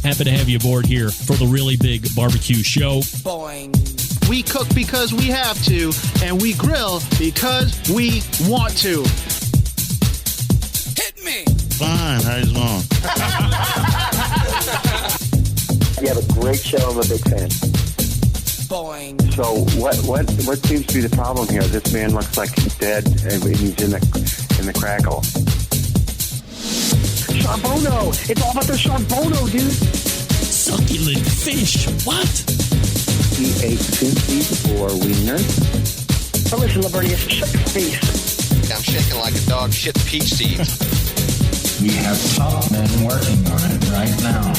Happy to have you aboard here for the Really Big Barbecue Show. Boing. We cook because we have to, and we grill because we want to. Hit me! Fine, how you doing? You have a great show. I'm a big fan. Boing. So what seems to be the problem here? This man looks like he's dead, and he's in the crackle. Charbono! It's all about the charbono, dude! Succulent fish. What? He ate Cincy's or wiener. Oh, listen, Libertius, shut your face. I'm shaking like a dog shit peach seeds. We have top men working on it right now.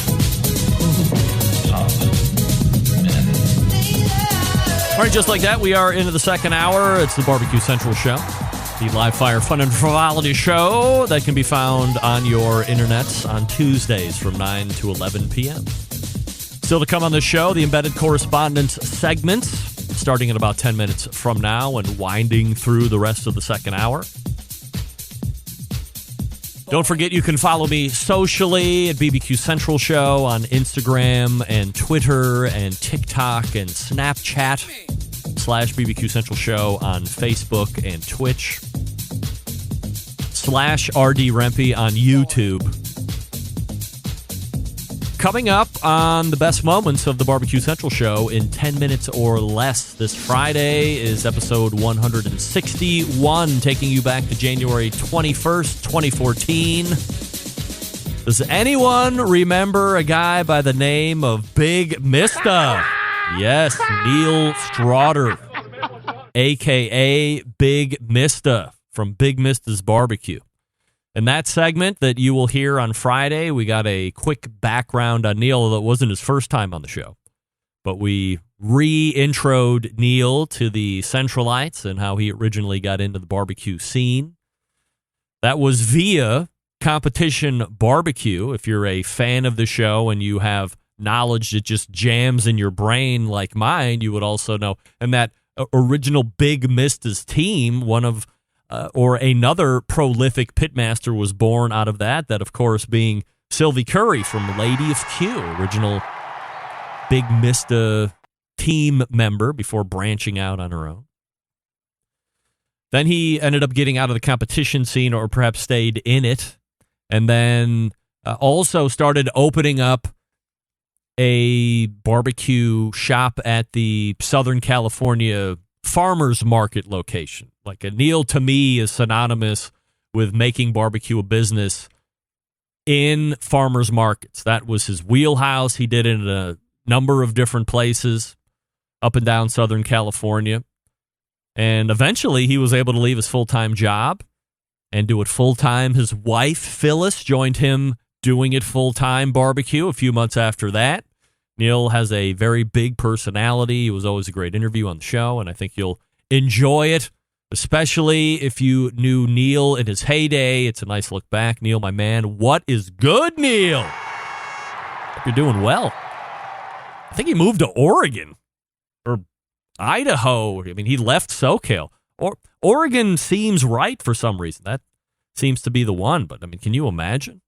Top men. All right, just like that, we are into the second hour. It's the Barbecue Central Show, the live fire fun and frivolity show that can be found on your internets on Tuesdays from 9 to 11 p.m. Still to come on the show, the Embedded Correspondents segment, starting in about 10 minutes from now and winding through the rest of the second hour. Don't forget you can follow me socially at BBQ Central Show on Instagram and Twitter and TikTok and Snapchat /BBQ Central Show on Facebook and Twitch /RD Rempe on YouTube. Coming up on the best moments of the Barbecue Central Show in 10 minutes or less this Friday is episode 161, taking you back to January 21st, 2014. Does anyone remember a guy by the name of Big Mista? Yes, Neil Straughter, a.k.a. Big Mista from Big Mista's Barbecue. In that segment that you will hear on Friday, we got a quick background on Neil. That wasn't his first time on the show, but we re-introed Neil to the Centralites and how he originally got into the barbecue scene. That was via Competition Barbecue. If you're a fan of the show and you have knowledge that just jams in your brain like mine, you would also know. And that original Big Mista's team, one of or another prolific pitmaster was born out of that. That, of course, being Sylvie Curry from Lady of Q, original Big Mista team member before branching out on her own. Then he ended up getting out of the competition scene, or perhaps stayed in it, and then also started opening up a barbecue shop at the Southern California farmers market location. Like Neil, to me, is synonymous with making barbecue a business in farmers markets. That was his wheelhouse. He did it in a number of different places up and down Southern California. And eventually he was able to leave his full-time job and do it full-time. His wife, Phyllis, joined him doing it full-time barbecue a few months after that. Neil has a very big personality. He was always a great interview on the show, and I think you'll enjoy it, especially if you knew Neil in his heyday. It's a nice look back. Neil, my man, what is good, Neil? Hope you're doing well. I think he moved to Oregon or Idaho. I mean, he left SoCal. Oregon seems right for some reason. That seems to be the one. But, I mean, can you imagine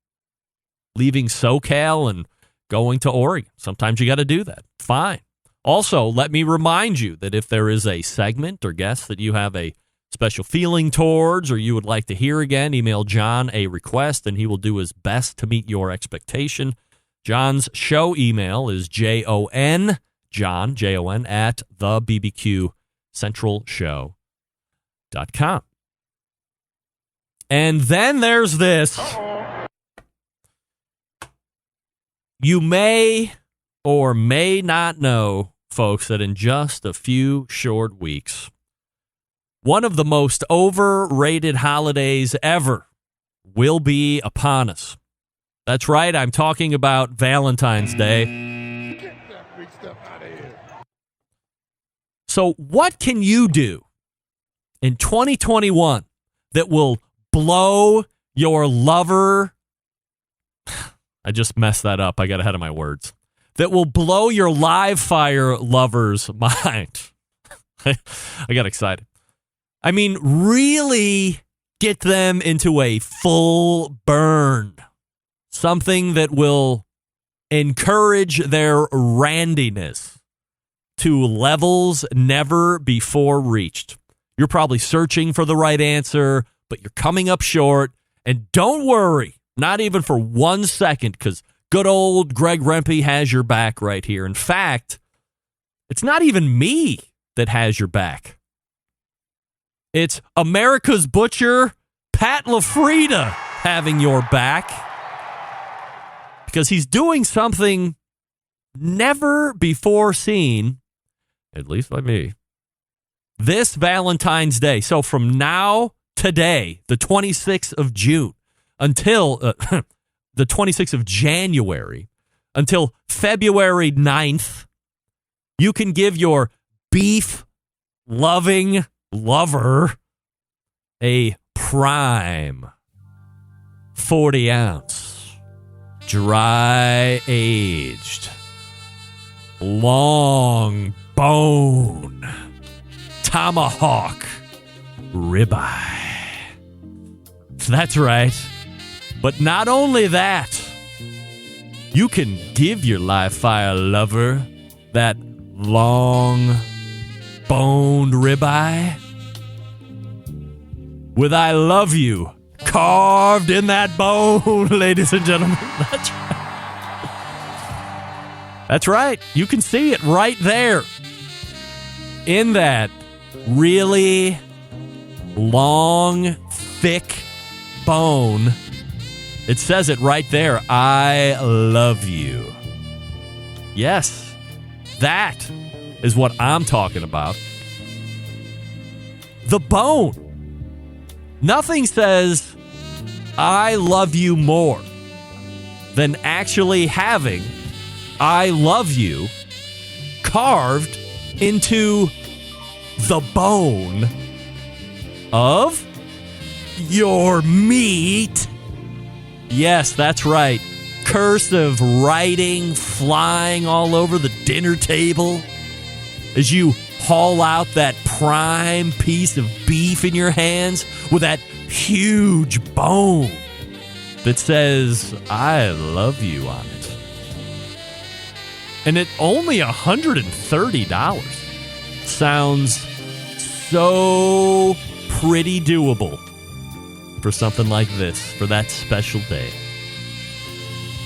leaving SoCal and going to Oregon? Sometimes you got to do that. Fine. Also, let me remind you that if there is a segment or guest that you have a special feeling towards or you would like to hear again, email John a request and he will do his best to meet your expectation. John's show email is John, Jon, at thebbqcentralshow.com. And then there's this. You may or may not know, folks, that in just a few short weeks, one of the most overrated holidays ever will be upon us. That's right, I'm talking about Valentine's Day. Get that big stuff out of here. So what can you do in 2021 that will blow your lover? I just messed that up. I got ahead of my words. That will blow your live fire lover's mind. I got excited. I mean, really get them into a full burn. Something that will encourage their randiness to levels never before reached. You're probably searching for the right answer, but you're coming up short. And don't worry, not even for 1 second, because good old Greg Rempe has your back right here. In fact, it's not even me that has your back. It's America's Butcher, Pat LaFrida, having your back, because he's doing something never before seen, at least by me, this Valentine's Day. So from now, today, the 26th of June, until the 26th of January, until February 9th, you can give your beef-loving lover a prime 40-ounce, dry-aged, long bone, tomahawk ribeye. That's right. But not only that, you can give your live fire lover that long boned ribeye with I love you carved in that bone, ladies and gentlemen. That's right. That's right. You can see it right there in that really long, thick bone. It says it right there. I love you. Yes, that is what I'm talking about. The bone. Nothing says I love you more than actually having I love you carved into the bone of your meat. Yes, that's right. Cursive writing flying all over the dinner table as you haul out that prime piece of beef in your hands with that huge bone that says, I love you on it. And at only $130. Sounds so pretty doable for something like this, for that special day.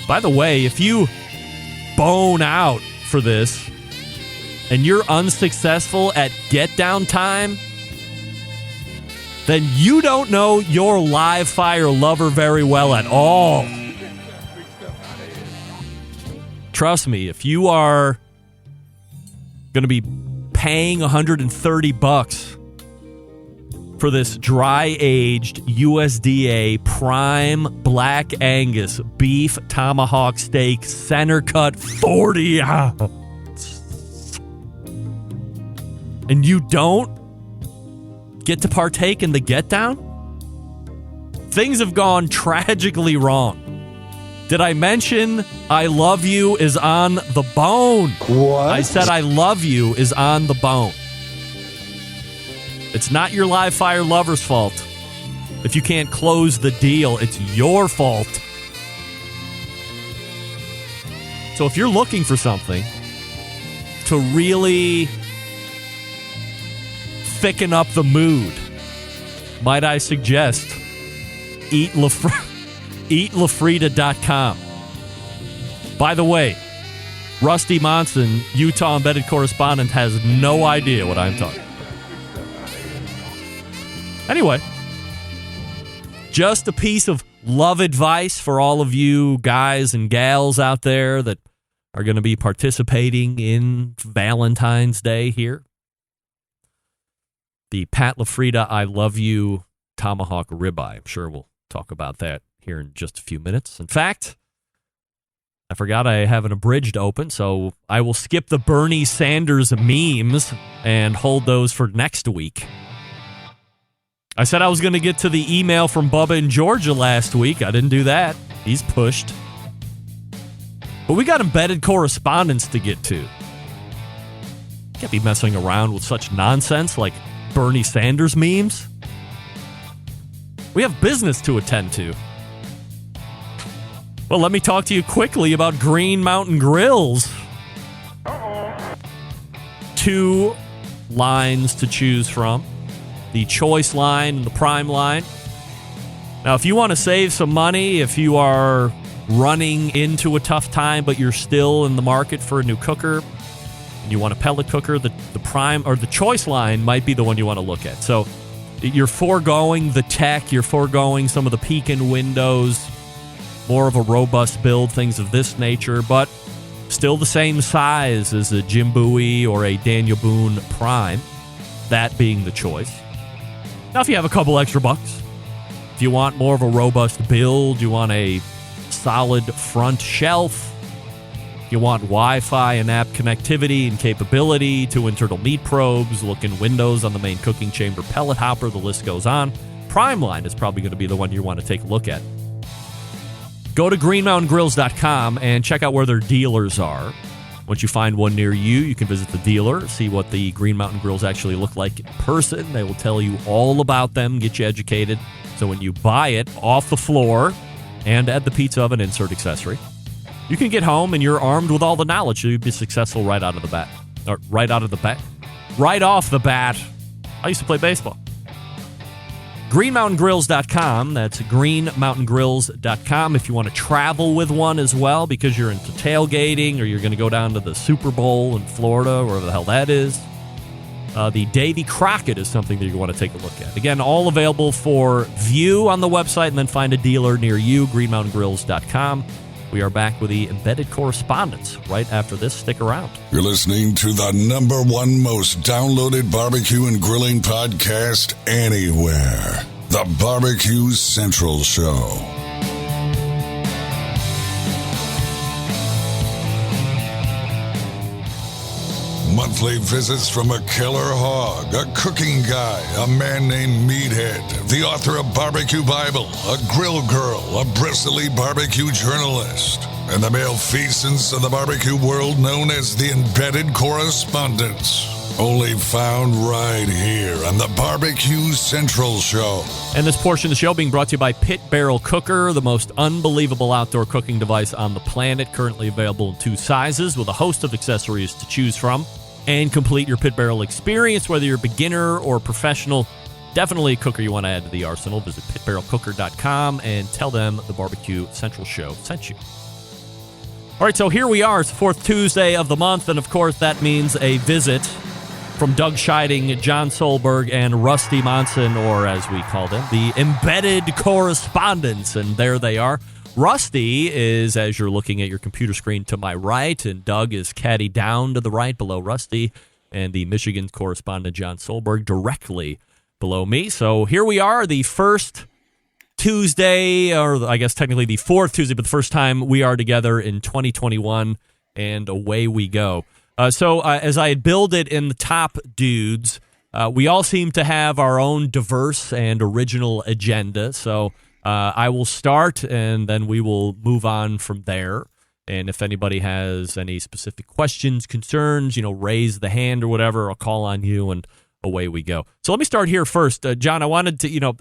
By the way, if you bone out for this and you're unsuccessful at get down time, then you don't know your live fire lover very well at all. Trust me, if you are going to be paying $130 for this dry-aged USDA prime black Angus beef tomahawk steak center cut 40 ounce, and you don't get to partake in the get down, things have gone tragically wrong. Did I mention I love you is on the bone? What? I said I love you is on the bone. It's not your live fire lover's fault. If you can't close the deal, it's your fault. So if you're looking for something to really thicken up the mood, might I suggest eatlafrida.com. By the way, Rusty Monson, Utah embedded correspondent, has no idea what I'm talking about. Anyway, just a piece of love advice for all of you guys and gals out there that are going to be participating in Valentine's Day here. The Pat LaFrida I Love You Tomahawk Ribeye. I'm sure we'll talk about that here in just a few minutes. In fact, I forgot I have an abridged open, so I will skip the Bernie Sanders memes and hold those for next week. I said I was going to get to the email from Bubba in Georgia last week. I didn't do that. He's pushed. But we got embedded correspondence to get to. Can't be messing around with such nonsense like Bernie Sanders memes. We have business to attend to. Well, let me talk to you quickly about Green Mountain Grills. Two lines to choose from, the Choice line and the Prime line. Now, if you want to save some money, if you are running into a tough time, but you're still in the market for a new cooker, and you want a pellet cooker, the Prime or the Choice line might be the one you want to look at. So you're foregoing the tech, you're foregoing some of the peek-in windows, more of a robust build, things of this nature, but still the same size as a Jim Bowie or a Daniel Boone Prime, that being the Choice. Now, if you have a couple extra bucks, if you want more of a robust build, you want a solid front shelf, you want Wi-Fi and app connectivity and capability, 2 internal meat probes, look-in windows on the main cooking chamber pellet hopper, the list goes on. Prime line is probably going to be the one you want to take a look at. Go to greenmountaingrills.com and check out where their dealers are. Once you find one near you, you can visit the dealer, see what the Green Mountain Grills actually look like in person. They will tell you all about them, get you educated. So when you buy it off the floor and add the pizza oven insert accessory, you can get home and you're armed with all the knowledge, so you'd be successful right out of the bat. Or right off the bat. I used to play baseball. GreenMountainGrills.com. That's GreenMountainGrills.com. If you want to travel with one as well, because you're into tailgating or you're going to go down to the Super Bowl in Florida, wherever the hell that is. The Davy Crockett is something that you want to take a look at. Again, all available for view on the website, and then find a dealer near you, GreenMountainGrills.com. We are back with the embedded correspondence right after this. Stick around. You're listening to the #1 most downloaded barbecue and grilling podcast anywhere. The Barbecue Central Show. Monthly visits from a killer hog, a cooking guy, a man named Meathead, the author of Barbecue Bible, a grill girl, a bristly barbecue journalist, and the malfeasance of the barbecue world known as the embedded correspondents. Only found right here on the Barbecue Central Show. And this portion of the show being brought to you by Pit Barrel Cooker, the most unbelievable outdoor cooking device on the planet, currently available in 2 sizes with a host of accessories to choose from. And complete your pit barrel experience, whether you're a beginner or professional. Definitely a cooker you want to add to the arsenal. Visit pitbarrelcooker.com and tell them the Barbecue Central Show sent you. All right, so here we are. It's the 4th Tuesday of the month, and of course that means a visit from Doug Scheiding, John Solberg, and Rusty Monson, or as we call them, the embedded correspondents. And there they are. Rusty is, as you're looking at your computer screen, to my right, and Doug is caddy down to the right below Rusty, and the Michigan correspondent John Solberg directly below me. So here we are, the first Tuesday, or I guess technically the 4th Tuesday, but the first time we are together in 2021, and away we go. So as I had billed it in the top dudes, we all seem to have our own diverse and original agenda, so I will start, and then we will move on from there. And if anybody has any specific questions, concerns, raise the hand or whatever, I'll call on you, and away we go. So let me start here first. John, I wanted to,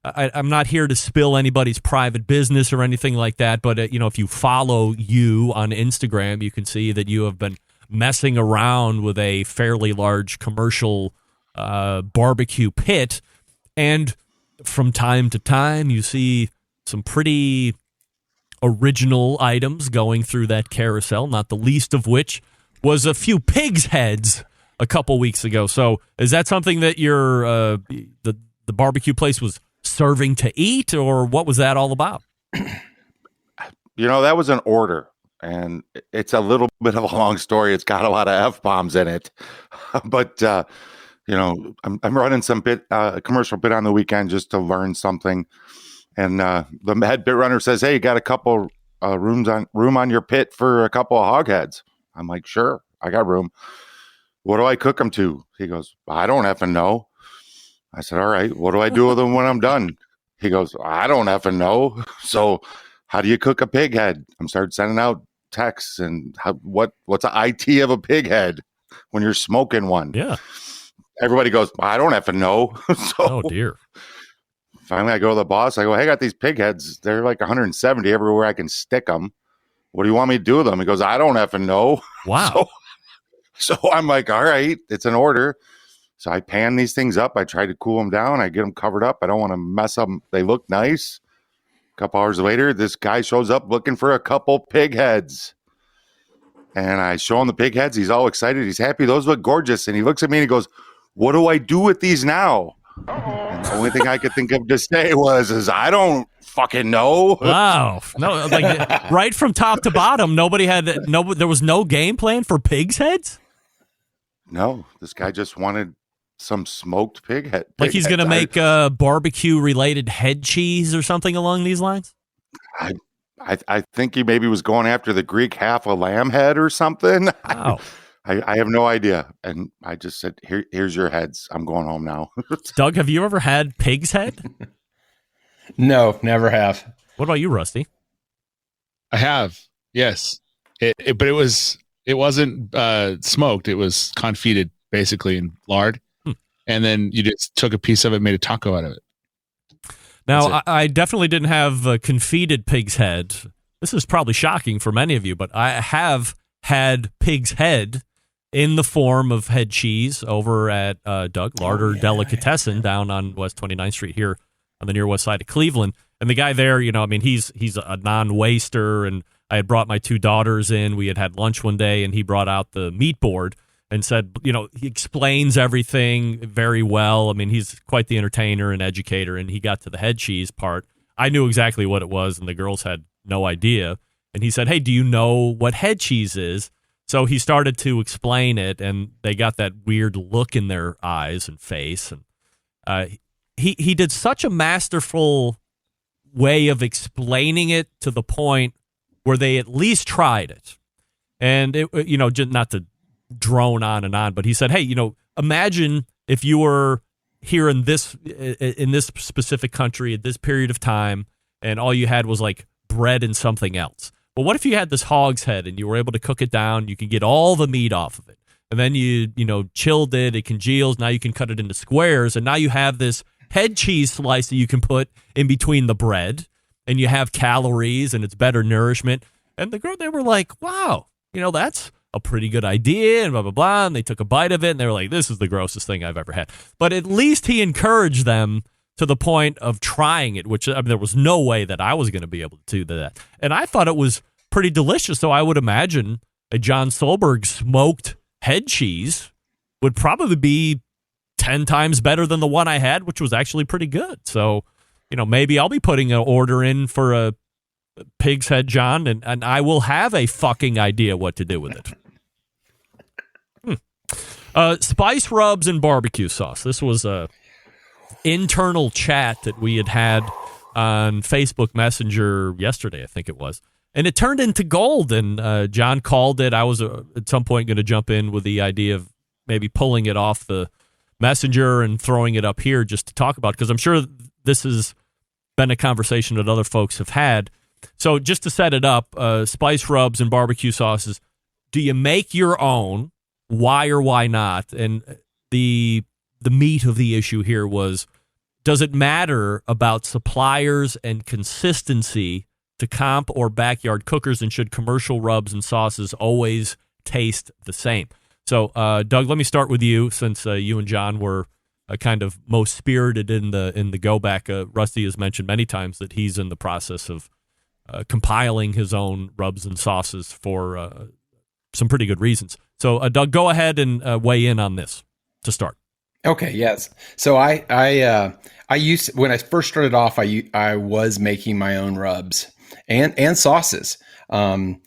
I'm not here to spill anybody's private business or anything like that, but, if you follow you on Instagram, you can see that you have been messing around with a fairly large commercial barbecue pit, and from time to time, you see some pretty original items going through that carousel, not the least of which was a few pigs' heads a couple weeks ago. So is that something that your the barbecue place was serving to eat, or what was that all about? That was an order, and it's a little bit of a long story. It's got a lot of F-bombs in it, but I'm running some commercial bit on the weekend just to learn something. And the head bit runner says, "Hey, you got a couple room on your pit for a couple of hog heads?" I'm like, "Sure, I got room. What do I cook them to?" He goes, "I don't effing know." I said, "All right, what do I do with them when I'm done?" He goes, "I don't effing know. So how do you cook a pig head?" I'm started sending out texts and what's the IT of a pig head when you're smoking one? Yeah. Everybody goes, "I don't effing know." So, oh dear. finally I go to the boss. I go, hey, I got these pig heads. They're like 170 everywhere I can stick them. What do you want me to do with them? He goes, I don't effing know. Wow. So I'm like, all right, it's an order. So I pan these things up. I try to cool them down. I get them covered up. I don't want to mess them. They look nice. A couple hours later, this guy shows up looking for a couple pig heads. And I show him the pig heads. He's all excited. He's happy. Those look gorgeous. And he looks at me and he goes, what do I do with these now? And the only thing I could think of to say was, I don't fucking know. Wow. No, like right from top to bottom, there was no game plan for pig's heads? No, this guy just wanted some smoked pig head. Like he's going to make barbecue-related head cheese or something along these lines? I think he maybe was going after the Greek half a lamb head or something. Wow. I have no idea. And I just said, here's your heads. I'm going home now. Doug, have you ever had pig's head? No, never have. What about you, Rusty? I have, yes. But it wasn't smoked. It was confit basically in lard. And then you just took a piece of it and made a taco out of it. Now, I definitely didn't have confited pig's head. This is probably shocking for many of you, but I have had pig's head in the form of head cheese over at Doug Larder Delicatessen down on West 29th Street here on the near west side of Cleveland. And the guy there, he's a non-waster, and I had brought my two daughters in. We had lunch one day, and he brought out the meat board and said, he explains everything very well. I mean, he's quite the entertainer and educator, and he got to the head cheese part. I knew exactly what it was, and the girls had no idea. And he said, hey, do you know what head cheese is? So he started to explain it, and they got that weird look in their eyes and face. And he did such a masterful way of explaining it to the point where they at least tried it. And, just not to drone on and on, but he said, hey, imagine if you were here in this specific country at this period of time, and all you had was like bread and something else. Well, what if you had this hog's head and you were able to cook it down? You can get all the meat off of it, and then you chilled it. It congeals. Now you can cut it into squares, and now you have this head cheese slice that you can put in between the bread, and you have calories and it's better nourishment. And they were like, wow, that's a pretty good idea, and blah, blah, blah. And they took a bite of it, and they were like, this is the grossest thing I've ever had. But at least he encouraged them to the point of trying it, which there was no way that I was going to be able to do that. And I thought it was pretty delicious, so I would imagine a John Solberg smoked head cheese would probably be 10 times better than the one I had, which was actually pretty good. So, maybe I'll be putting an order in for a pig's head, John, and I will have a fucking idea what to do with it. Spice rubs and barbecue sauce. This was a internal chat that we had on Facebook Messenger yesterday, I think it was. And it turned into gold, and John called it. I was at some point going to jump in with the idea of maybe pulling it off the Messenger and throwing it up here just to talk about, because I'm sure this has been a conversation that other folks have had. So just to set it up, spice rubs and barbecue sauces, do you make your own? Why or why not? And the meat of the issue here was, does it matter about suppliers and consistency to comp or backyard cookers, and should commercial rubs and sauces always taste the same? So, Doug, let me start with you, since you and John were kind of most spirited in the go back. Rusty has mentioned many times that he's in the process of compiling his own rubs and sauces for some pretty good reasons. So, Doug, go ahead and weigh in on this to start. Okay. Yes. So I used, when I first started off, I was making my own rubs and sauces. And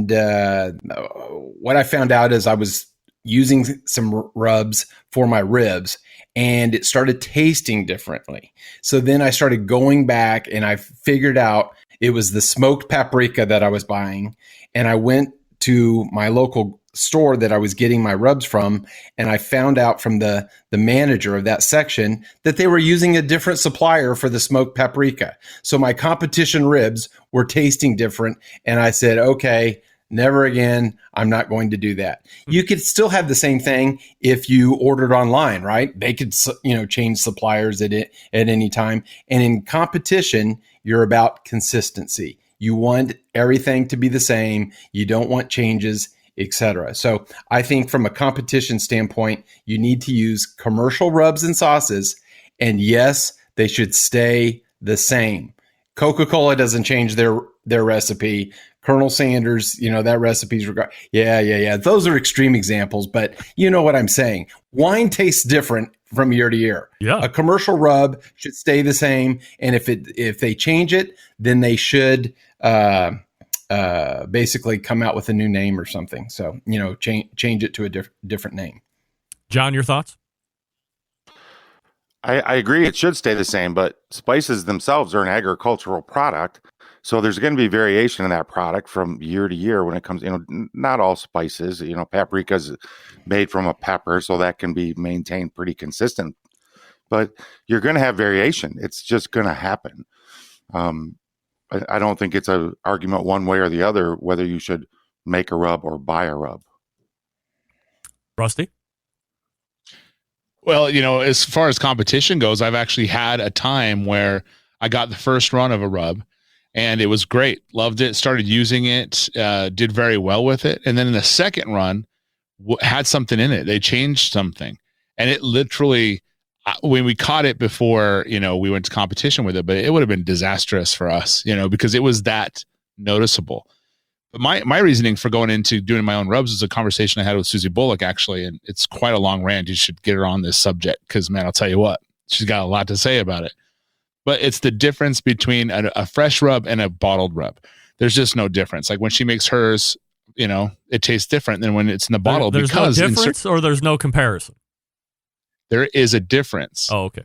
what I found out is I was using some rubs for my ribs, and it started tasting differently. So then I started going back, and I figured out it was the smoked paprika that I was buying. And I went to my local store that I was getting my rubs from, and I found out from the manager of that section that they were using a different supplier for the smoked paprika. So my competition ribs were tasting different, and I said, okay, Never again. I'm not going to do that. You could still have the same thing if you ordered online, right? They could, change suppliers at any time. And in competition, you're about consistency. You want everything to be the same. You don't want changes, etc. So I think from a competition standpoint, you need to use commercial rubs and sauces. And yes, they should stay the same. Coca-Cola doesn't change their recipe. Colonel Sanders, that recipe's yeah. Those are extreme examples, but you know what I'm saying. Wine tastes different from year to year. Yeah. A commercial rub should stay the same, and if they change it, then they should basically come out with a new name or something. So change it to a different name. John, your thoughts? I agree. It should stay the same, but spices themselves are an agricultural product. So there's going to be variation in that product from year to year when it comes, not all spices, paprika is made from a pepper, so that can be maintained pretty consistent, but you're going to have variation. It's just going to happen. I don't think it's an argument one way or the other, whether you should make a rub or buy a rub. Rusty? Well, as far as competition goes, I've actually had a time where I got the first run of a rub and it was great. Loved it. Started using it. Did very well with it. And then in the second run, had something in it. They changed something. And it literally, when we caught it before, we went to competition with it, but it would have been disastrous for us, because it was that noticeable. But my reasoning for going into doing my own rubs is a conversation I had with Susie Bullock, actually, and it's quite a long rant. You should get her on this subject because, man, I'll tell you what, she's got a lot to say about it. But it's the difference between a fresh rub and a bottled rub. There's just no difference. Like when she makes hers, it tastes different than when it's in the bottle. There's no difference or there's no comparison? There is a difference. Oh, okay.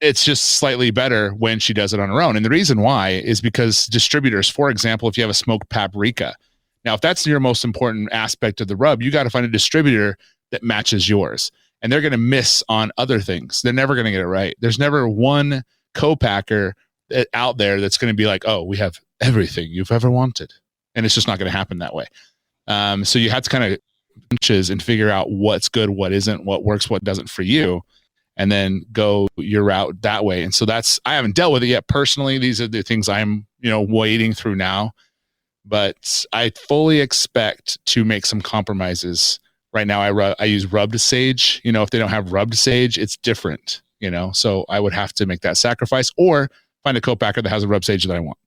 It's just slightly better when she does it on her own. And the reason why is because distributors, for example, if you have a smoked paprika, now if that's your most important aspect of the rub, you got to find a distributor that matches yours. And they're going to miss on other things. They're never going to get it right. There's never one co-packer out there that's going to be like, oh, we have everything you've ever wanted. And it's just not going to happen that way. So you have to kind of inches and figure out what's good, what isn't, what works, what doesn't for you, and then go your route that way. And so I haven't dealt with it yet personally. These are the things I'm, wading through now, but I fully expect to make some compromises. Right now I use rubbed sage. If they don't have rubbed sage, it's different, so I would have to make that sacrifice or find a co-packer that has a rubbed sage that I want.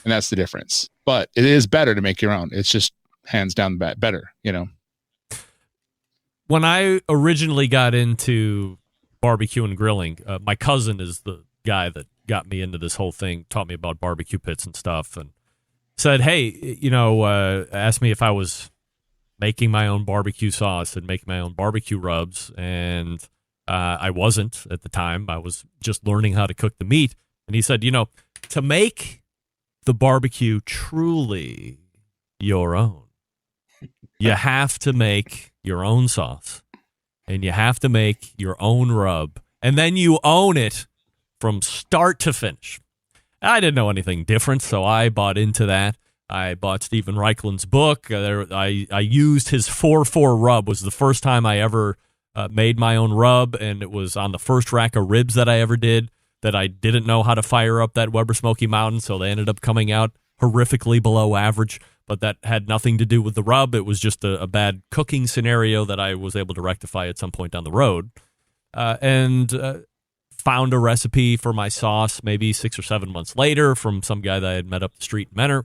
And that's the difference. But it is better to make your own. It's just hands down better, When I originally got into barbecue and grilling, my cousin is the guy that got me into this whole thing, taught me about barbecue pits and stuff, and said, hey, asked me if I was making my own barbecue sauce and making my own barbecue rubs, and I wasn't at the time. I was just learning how to cook the meat, and he said, to make the barbecue truly your own, you have to make your own sauce, and you have to make your own rub, and then you own it from start to finish. I didn't know anything different, so I bought into that. I bought Stephen Reichland's book. I used his 4-4 rub. Was the first time I ever made my own rub, and it was on the first rack of ribs that I ever did that I didn't know how to fire up that Weber Smoky Mountain, so they ended up coming out horrifically below average, but that had nothing to do with the rub. It was just a bad cooking scenario that I was able to rectify at some point down the road, and found a recipe for my sauce maybe 6 or 7 months later from some guy that I had met up the street in Menor.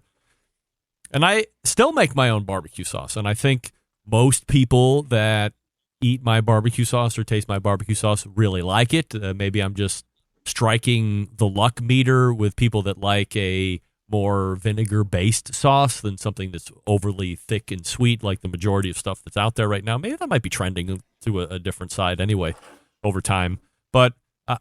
And I still make my own barbecue sauce. And I think most people that eat my barbecue sauce or taste my barbecue sauce really like it. Maybe I'm just striking the luck meter with people that like a more vinegar-based sauce than something that's overly thick and sweet like the majority of stuff that's out there right now. Maybe that might be trending to a different side anyway over time. But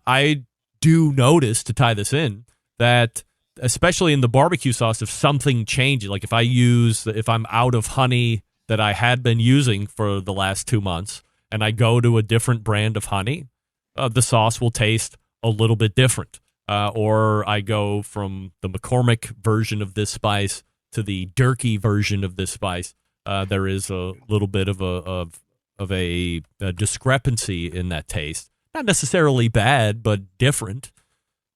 I do notice, to tie this in, that especially in the barbecue sauce, if something changes, like if I'm out of honey that I had been using for the last 2 months and I go to a different brand of honey, the sauce will taste a little bit different. Or I go from the McCormick version of this spice to the Durkee version of this spice, there is a little bit of a discrepancy in that taste. Not necessarily bad, but different.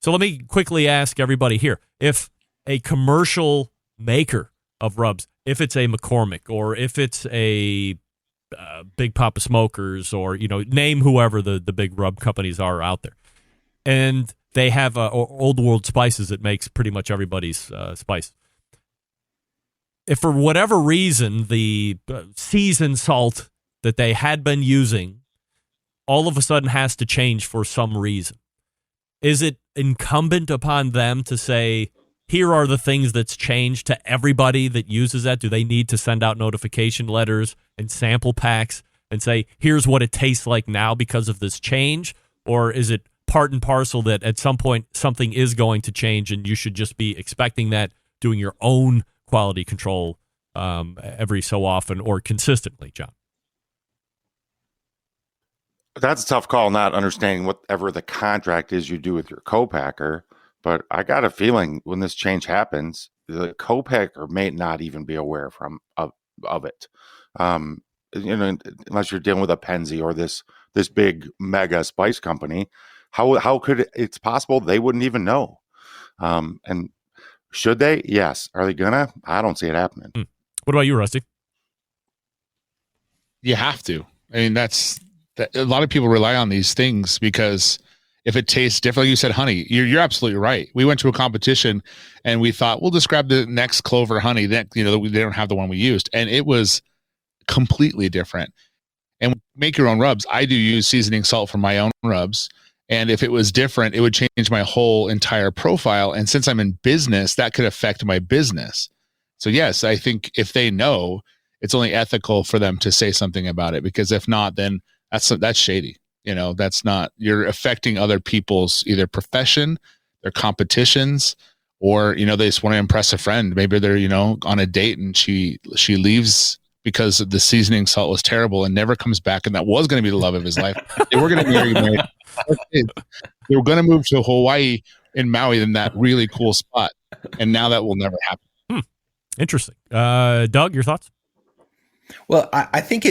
So let me quickly ask everybody here, if a commercial maker of rubs, if it's a McCormick or if it's a big Poppa Smokers or, name whoever the big rub companies are out there, and they have Old World Spices that makes pretty much everybody's spice. If for whatever reason the seasoned salt that they had been using all of a sudden has to change for some reason, is it incumbent upon them to say, here are the things that's changed to everybody that uses that? Do they need to send out notification letters and sample packs and say, here's what it tastes like now because of this change? Or is it part and parcel that at some point something is going to change and you should just be expecting that, doing your own quality control every so often or consistently, John? That's a tough call, not understanding whatever the contract is you do with your co-packer. But I got a feeling when this change happens, the co-packer may not even be aware of it. Unless you're dealing with a Penzi or this big mega spice company, how could it's possible they wouldn't even know? And should they? Yes. Are they gonna? I don't see it happening. What about you, Rusty? You have to. I mean, a lot of people rely on these things because if it tastes different, like you said, honey, you're absolutely right. We went to a competition and we thought, we'll just grab the next Clover honey that, they don't have the one we used. And it was completely different. And make your own rubs. I do use seasoning salt for my own rubs. And if it was different, it would change my whole entire profile. And since I'm in business, that could affect my business. So yes, I think if they know, it's only ethical for them to say something about it, because if not, then that's shady. That's not, you're affecting other people's either profession, their competitions, or, they just want to impress a friend. Maybe they're, on a date and she leaves because the seasoning salt was terrible and never comes back. And that was going to be the love of his life. They were going to marry. They were going to move to Hawaii in Maui in that really cool spot. And now that will never happen. Interesting. Doug, your thoughts? Well, I think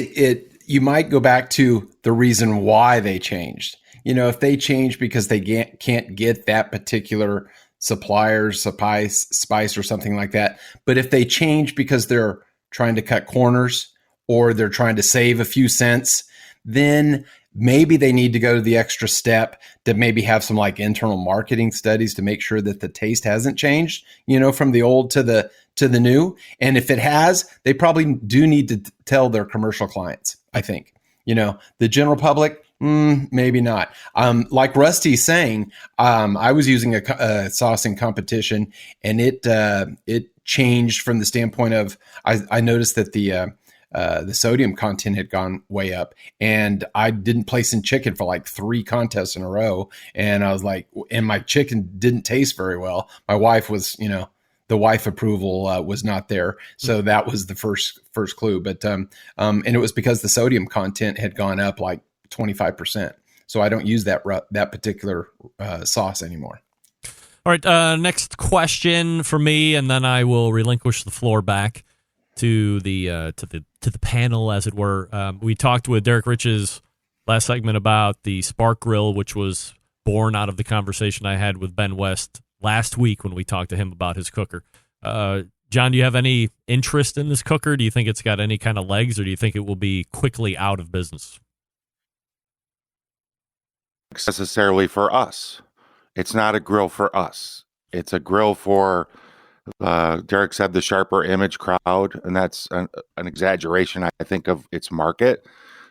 you might go back to the reason why they changed. If they changed because they can't get that particular supplier's spice or something like that. But if they change because they're trying to cut corners or they're trying to save a few cents, then maybe they need to go to the extra step to maybe have some like internal marketing studies to make sure that the taste hasn't changed, from the old to the new. And if it has, they probably do need to tell their commercial clients, I think. The general public, maybe not. Like Rusty's saying, I was using a sauce in competition, and it changed from the standpoint of I noticed that the sodium content had gone way up, and I didn't place in chicken for like 3 contests in a row. And I was like, and my chicken didn't taste very well. My wife was, the wife approval was not there. So that was the first clue. But, and it was because the sodium content had gone up like 25%. So I don't use that particular sauce anymore. All right. Next question for me, and then I will relinquish the floor back to the panel, as it were. We talked with Derek Rich's last segment about the Spark Grill, which was born out of the conversation I had with Ben West last week when we talked to him about his cooker. John, do you have any interest in this cooker? Do you think it's got any kind of legs, or do you think it will be quickly out of business? Necessarily for us. It's not a grill for us. It's a grill for, Derek said, the sharper image crowd, and that's an exaggeration, I think, of its market.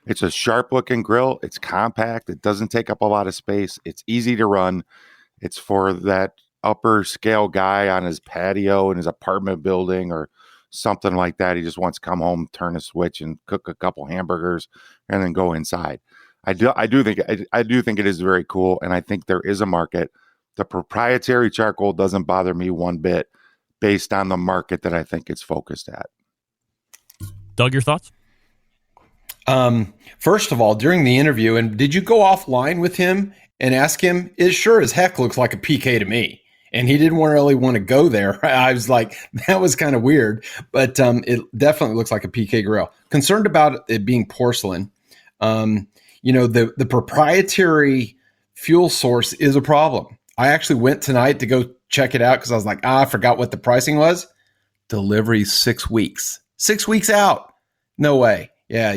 It's a sharp-looking grill. It's compact. It doesn't take up a lot of space. It's easy to run. It's for that upper-scale guy on his patio in his apartment building or something like that. He just wants to come home, turn a switch, and cook a couple hamburgers, and then go inside. I do think it is very cool, and I think there is a market. The proprietary charcoal doesn't bother me one bit, based on the market that I think it's focused at. Doug, your thoughts? First of all, during the interview, and did you go offline with him and ask him? It sure as heck looks like a PK to me. and he didn't really want to go there. I was like, that was kind of weird, but it definitely looks like a PK grill. Concerned about it being porcelain. The proprietary fuel source is a problem. I actually went tonight to go check it out because I was like, I forgot what the pricing was. Delivery 6 weeks. 6 weeks out. No way. Yeah,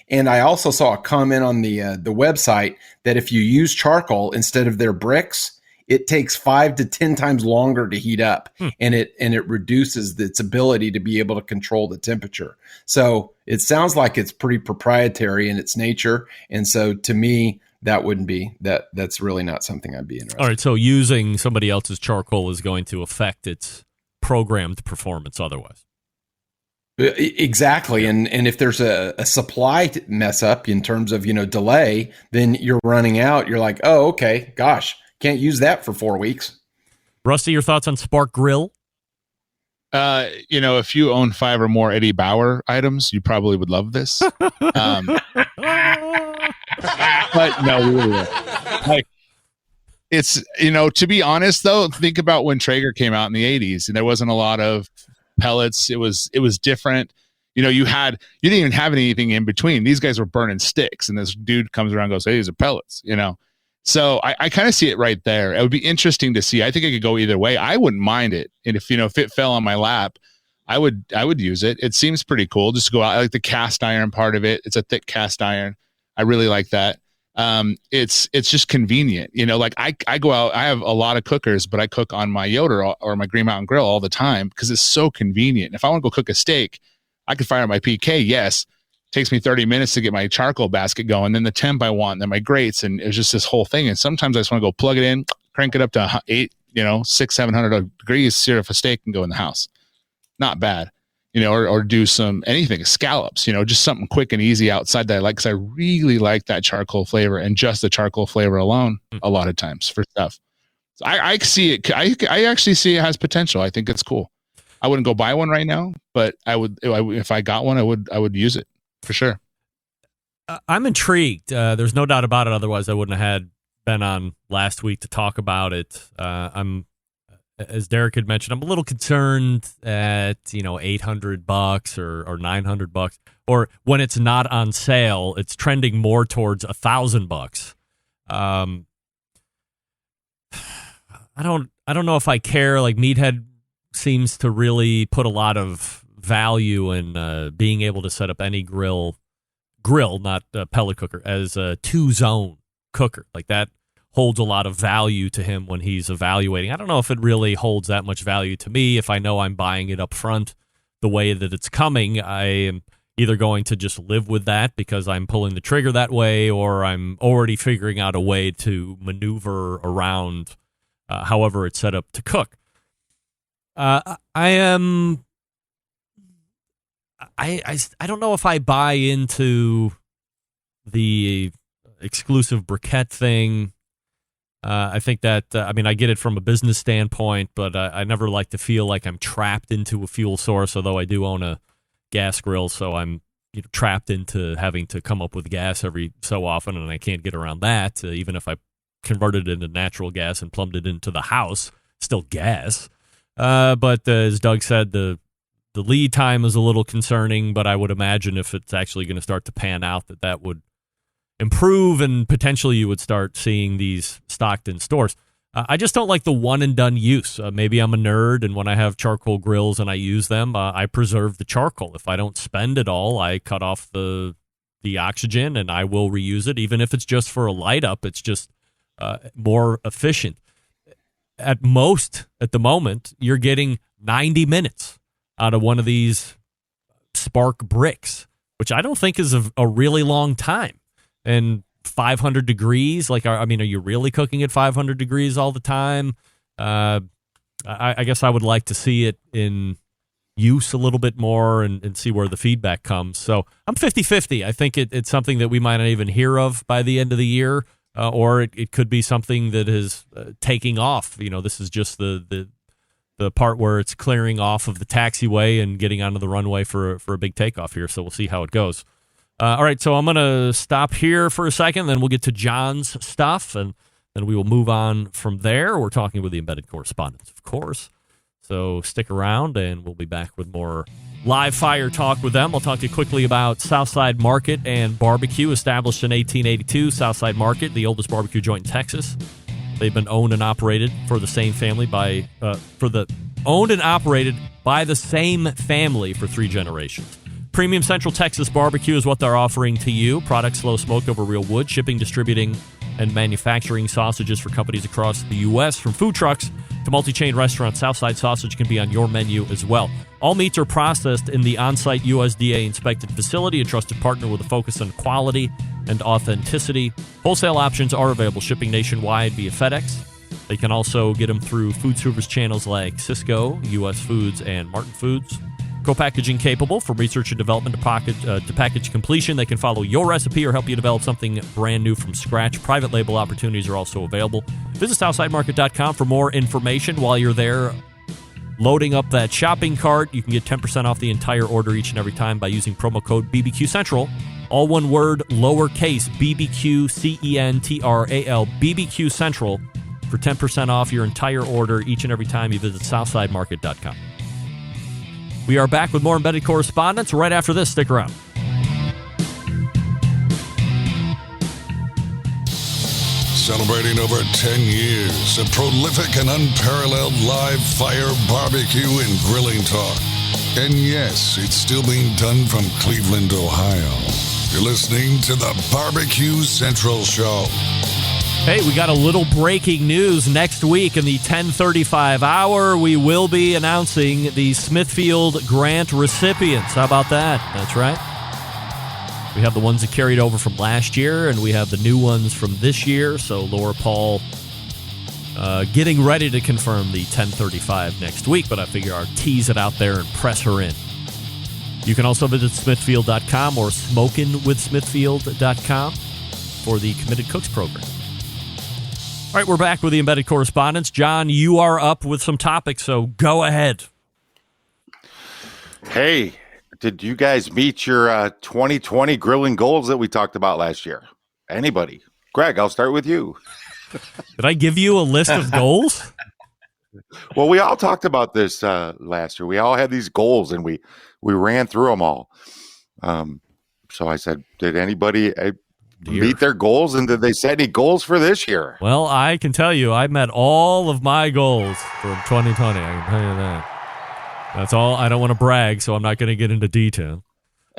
and I also saw a comment on the website that if you use charcoal instead of their bricks, it takes 5 to 10 times longer to heat up, and it reduces its ability to be able to control the temperature. So it sounds like it's pretty proprietary in its nature, and so to me, that wouldn't be that's really not something I'd be interested. All right, so using somebody else's charcoal is going to affect its programmed performance otherwise. Exactly. And if there's a supply mess up in terms of, delay, then you're running out. You're like, oh, okay, gosh, can't use that for 4 weeks. Rusty, your thoughts on Spark Grill? If you own 5 or more Eddie Bauer items, you probably would love this. But no, really. Like, it's, to be honest though, think about when Traeger came out in the 80s and there wasn't a lot of pellets. It was different. You didn't even have anything in between. These guys were burning sticks, and this dude comes around and goes, hey, these are pellets, So I kind of see it right there. It would be interesting to see. I think it could go either way. I wouldn't mind it. And if it fell on my lap, I would use it. It seems pretty cool just to go out. I like the cast iron part of it. It's a thick cast iron. I really like that. It's just convenient. Like I go out, I have a lot of cookers, but I cook on my Yoder or my Green Mountain Grill all the time because it's so convenient. If I want to go cook a steak, I can fire my PK. Yes. It takes me 30 minutes to get my charcoal basket going, then the temp I want, and then my grates. And it's just this whole thing. And sometimes I just want to go plug it in, crank it up to 600-700 degrees, sear off a steak and go in the house. Not bad. Or do anything, scallops, just something quick and easy outside that I like, because I really like that charcoal flavor and just the charcoal flavor alone a lot of times for stuff. So I see it. I actually see it has potential. I think it's cool. I wouldn't go buy one right now, but I would, if I got one, I would use it for sure. I'm intrigued. There's no doubt about it. Otherwise I wouldn't have had Ben on last week to talk about it. As Derek had mentioned, I'm a little concerned at, $800 or $900, or when it's not on sale, it's trending more towards $1,000. I don't know if I care. Like, Meathead seems to really put a lot of value in being able to set up any grill, not a pellet cooker, as a 2-zone cooker. Like, that holds a lot of value to him when he's evaluating. I don't know if it really holds that much value to me. If I know I'm buying it up front the way that it's coming, I am either going to just live with that because I'm pulling the trigger that way, or I'm already figuring out a way to maneuver around however it's set up to cook. I don't know if I buy into the exclusive briquette thing. I think that, I get it from a business standpoint, but I never like to feel like I'm trapped into a fuel source, although I do own a gas grill, so I'm trapped into having to come up with gas every so often, and I can't get around that. Even if I converted it into natural gas and plumbed it into the house, still gas. But as Doug said, the lead time is a little concerning, but I would imagine if it's actually going to start to pan out, that would improve, and potentially you would start seeing these stocked in stores. I just don't like the one and done use. Maybe I'm a nerd, and when I have charcoal grills and I use them, I preserve the charcoal. If I don't spend it all, I cut off the oxygen and I will reuse it. Even if it's just for a light up, it's just more efficient. At most, at the moment, you're getting 90 minutes out of one of these Spark bricks, which I don't think is a really long time. And 500 degrees, are you really cooking at 500 degrees all the time? I guess I would like to see it in use a little bit more and see where the feedback comes. So I'm 50-50. I think it's something that we might not even hear of by the end of the year, or it could be something that is taking off. This is just the part where it's clearing off of the taxiway and getting onto the runway for a big takeoff here. So we'll see how it goes. All right, so I'm going to stop here for a second, then we'll get to John's stuff, and Then we will move on from there. We're talking with the embedded correspondents, of course. So stick around, and we'll be back with more live fire talk with them. I'll talk to you quickly about Southside Market and Barbecue, established in 1882. Southside Market, the oldest barbecue joint in Texas. They've been owned and operated for the same family operated by the same family for 3 generations. Premium Central Texas Barbecue is what they're offering to you. Products slow smoked over real wood, shipping, distributing, and manufacturing sausages for companies across the U.S. From food trucks to multi-chain restaurants, Southside Sausage can be on your menu as well. All meats are processed in the on-site USDA-inspected facility, a trusted partner with a focus on quality and authenticity. Wholesale options are available, shipping nationwide via FedEx. They can also get them through food service channels like Sysco, U.S. Foods, and Martin Foods. Co-packaging capable from research and development to package completion. They can follow your recipe or help you develop something brand new from scratch. Private label opportunities are also available. Visit SouthsideMarket.com for more information. While you're there loading up that shopping cart, you can get 10% off the entire order each and every time by using promo code BBQ Central. All one word, lowercase, BBQ CENTRAL, BBQ Central, for 10% off your entire order each and every time you visit SouthsideMarket.com. We are back with more embedded correspondence right after this. Stick around. Celebrating over 10 years of prolific and unparalleled live fire barbecue and grilling talk. And yes, it's still being done from Cleveland, Ohio. You're listening to the Barbecue Central Show. Hey, we got a little breaking news. Next week in the 10:35 hour, we will be announcing the Smithfield grant recipients. How about that? That's right. We have the ones that carried over from last year, and we have the new ones from this year. So Laura Paul getting ready to confirm the 10:35 next week, but I figure I'll tease it out there and press her in. You can also visit Smithfield.com or SmokinWithSmithfield.com for the Committed Cooks program. All right, we're back with the embedded correspondents. John, you are up with some topics, so go ahead. Hey, did you guys meet your 2020 grilling goals that we talked about last year? Anybody? Greg, I'll start with you. Did I give you a list of goals? Well, we all talked about this last year. We all had these goals, and we ran through them all. So I said, did anybody meet their goals, and did they set any goals for this year? Well, I can tell you I met all of my goals from 2020. I can tell you that. That's all. I don't want to brag, so I'm not going to get into detail.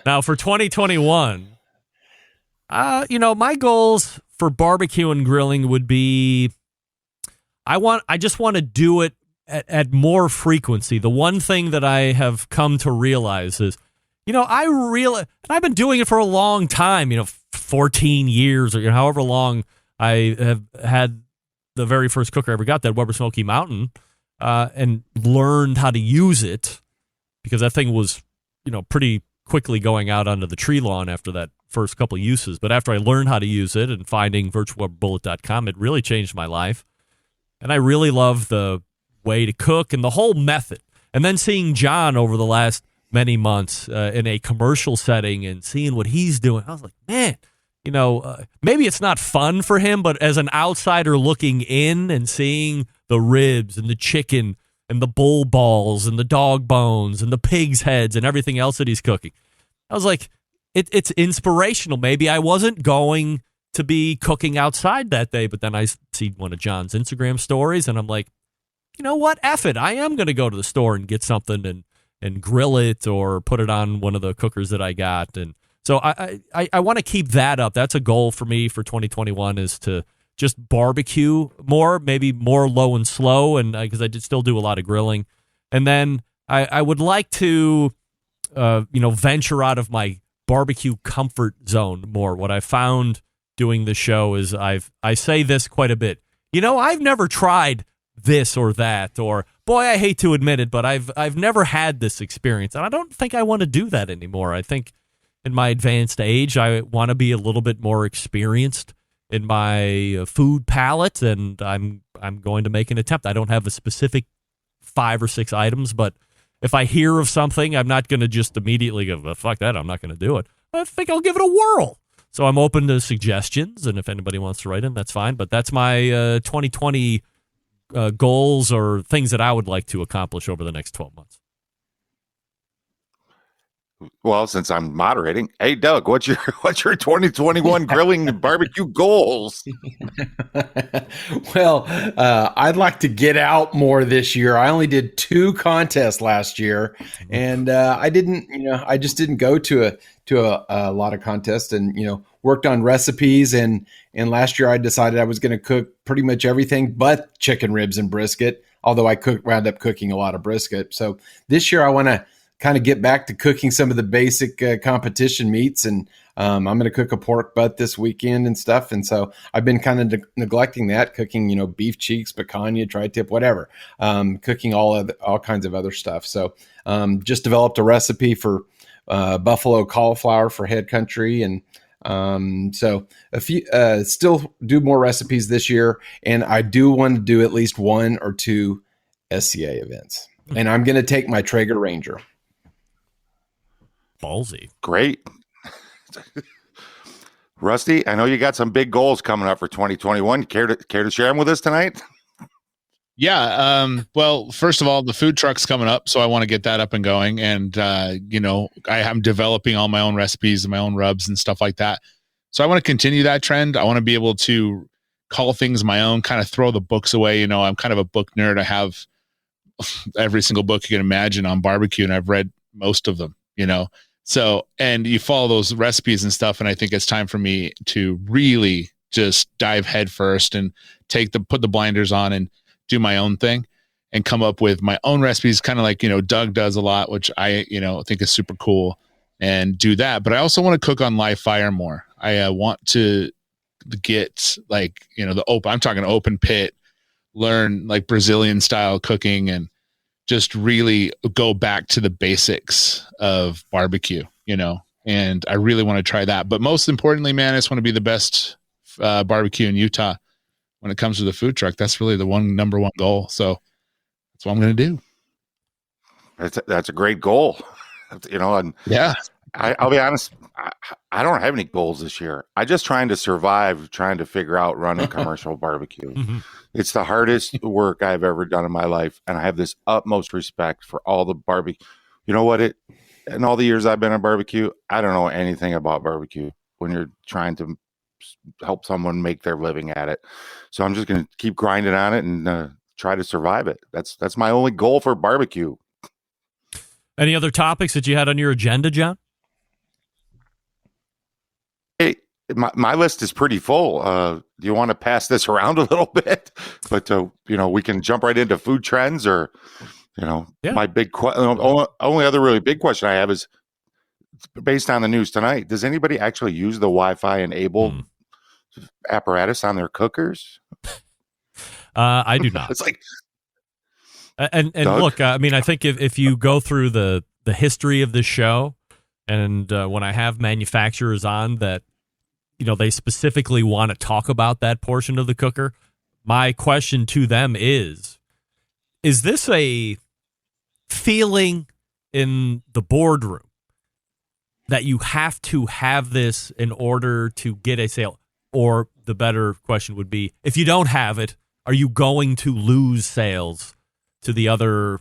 Now, for 2021, my goals for barbecue and grilling would be I just want to do it at more frequency. The one thing that I have come to realize is, I've been doing it for a long time, 14 years or however long I have had the very first cooker I ever got, that Weber Smoky Mountain, and learned how to use it, because that thing was, pretty quickly going out onto the tree lawn after that first couple of uses. But after I learned how to use it and finding virtualwebbullet.com, it really changed my life. And I really love the way to cook and the whole method. And then seeing John over the last many months in a commercial setting and seeing what he's doing, I was like, man, maybe it's not fun for him, but as an outsider looking in and seeing the ribs and the chicken and the bull balls and the dog bones and the pig's heads and everything else that he's cooking, I was like, it's inspirational. Maybe I wasn't going to be cooking outside that day, but then I see one of John's Instagram stories and I'm like, you know what? F it. I am going to go to the store and get something and grill it or put it on one of the cookers that I got. And so I want to keep that up. That's a goal for me for 2021, is to just barbecue more, maybe more low and slow, and because I did still do a lot of grilling. And then I would like to, venture out of my barbecue comfort zone more. What I found doing the show is I say this quite a bit. I've never tried this or that, or boy, I hate to admit it, but I've never had this experience, and I don't think I want to do that anymore. I think in my advanced age, I want to be a little bit more experienced in my food palate, and I'm going to make an attempt. I don't have a specific 5 or 6 items, but if I hear of something, I'm not going to just immediately go, well, fuck that, I'm not going to do it. I think I'll give it a whirl. So I'm open to suggestions, and if anybody wants to write in, that's fine. But that's my 2020 goals or things that I would like to accomplish over the next 12 months. Well, since I'm moderating, hey Doug, what's your 2021 grilling and barbecue goals? Well, I'd like to get out more this year. I only did 2 contests last year, and I just didn't go to a lot of contests, and worked on recipes. And last year I decided I was going to cook pretty much everything but chicken ribs and brisket. Although I wound up cooking a lot of brisket. So this year I want to kind of get back to cooking some of the basic competition meats, and I'm going to cook a pork butt this weekend and stuff. And so I've been kind of neglecting that, cooking beef cheeks, picanha, tri-tip, whatever, cooking all kinds of other stuff. So just developed a recipe for buffalo cauliflower for head country, and so a few still do more recipes this year, and I do want to do at least 1 or 2 SCA events, and I'm going to take my Traeger Ranger. Ballsy. Great. Rusty, I know you got some big goals coming up for 2021. Care to share them with us tonight? Yeah. Well, first of all, the food truck's coming up, so I want to get that up and going. And, I'm developing all my own recipes and my own rubs and stuff like that. So I want to continue that trend. I want to be able to call things my own, kind of throw the books away. I'm kind of a book nerd. I have every single book you can imagine on barbecue, and I've read most of them, So, and you follow those recipes and stuff, and I think it's time for me to really just dive head first and put the blinders on and do my own thing and come up with my own recipes, kind of like, Doug does a lot, which I, think is super cool, and do that. But I also want to cook on live fire more. I want to get I'm talking open pit, learn like Brazilian style cooking, and just really go back to the basics of barbecue, and I really want to try that. But most importantly, man, I just want to be the best barbecue in Utah when it comes to the food truck. That's really the number one goal. So that's what I'm going to do. That's a great goal. And yeah, I'll be honest. I don't have any goals this year. I'm just trying to survive, trying to figure out running commercial barbecue. Mm-hmm. It's the hardest work I've ever done in my life. And I have this utmost respect for all the barbecue. You know what? In all the years I've been on barbecue, I don't know anything about barbecue when you're trying to help someone make their living at it. So I'm just going to keep grinding on it and try to survive it. That's my only goal for barbecue. Any other topics that you had on your agenda, John? Hey, my list is pretty full. Do you want to pass this around a little bit? But we can jump right into food trends, or my big only other really big question I have is, based on the news tonight, does anybody actually use the Wi-Fi enabled apparatus on their cookers? I do not. It's like, and look, I think if you go through the history of this show, and when I have manufacturers on that, they specifically want to talk about that portion of the cooker, my question to them is this a feeling in the boardroom that you have to have this in order to get a sale? Or the better question would be, if you don't have it, are you going to lose sales to the other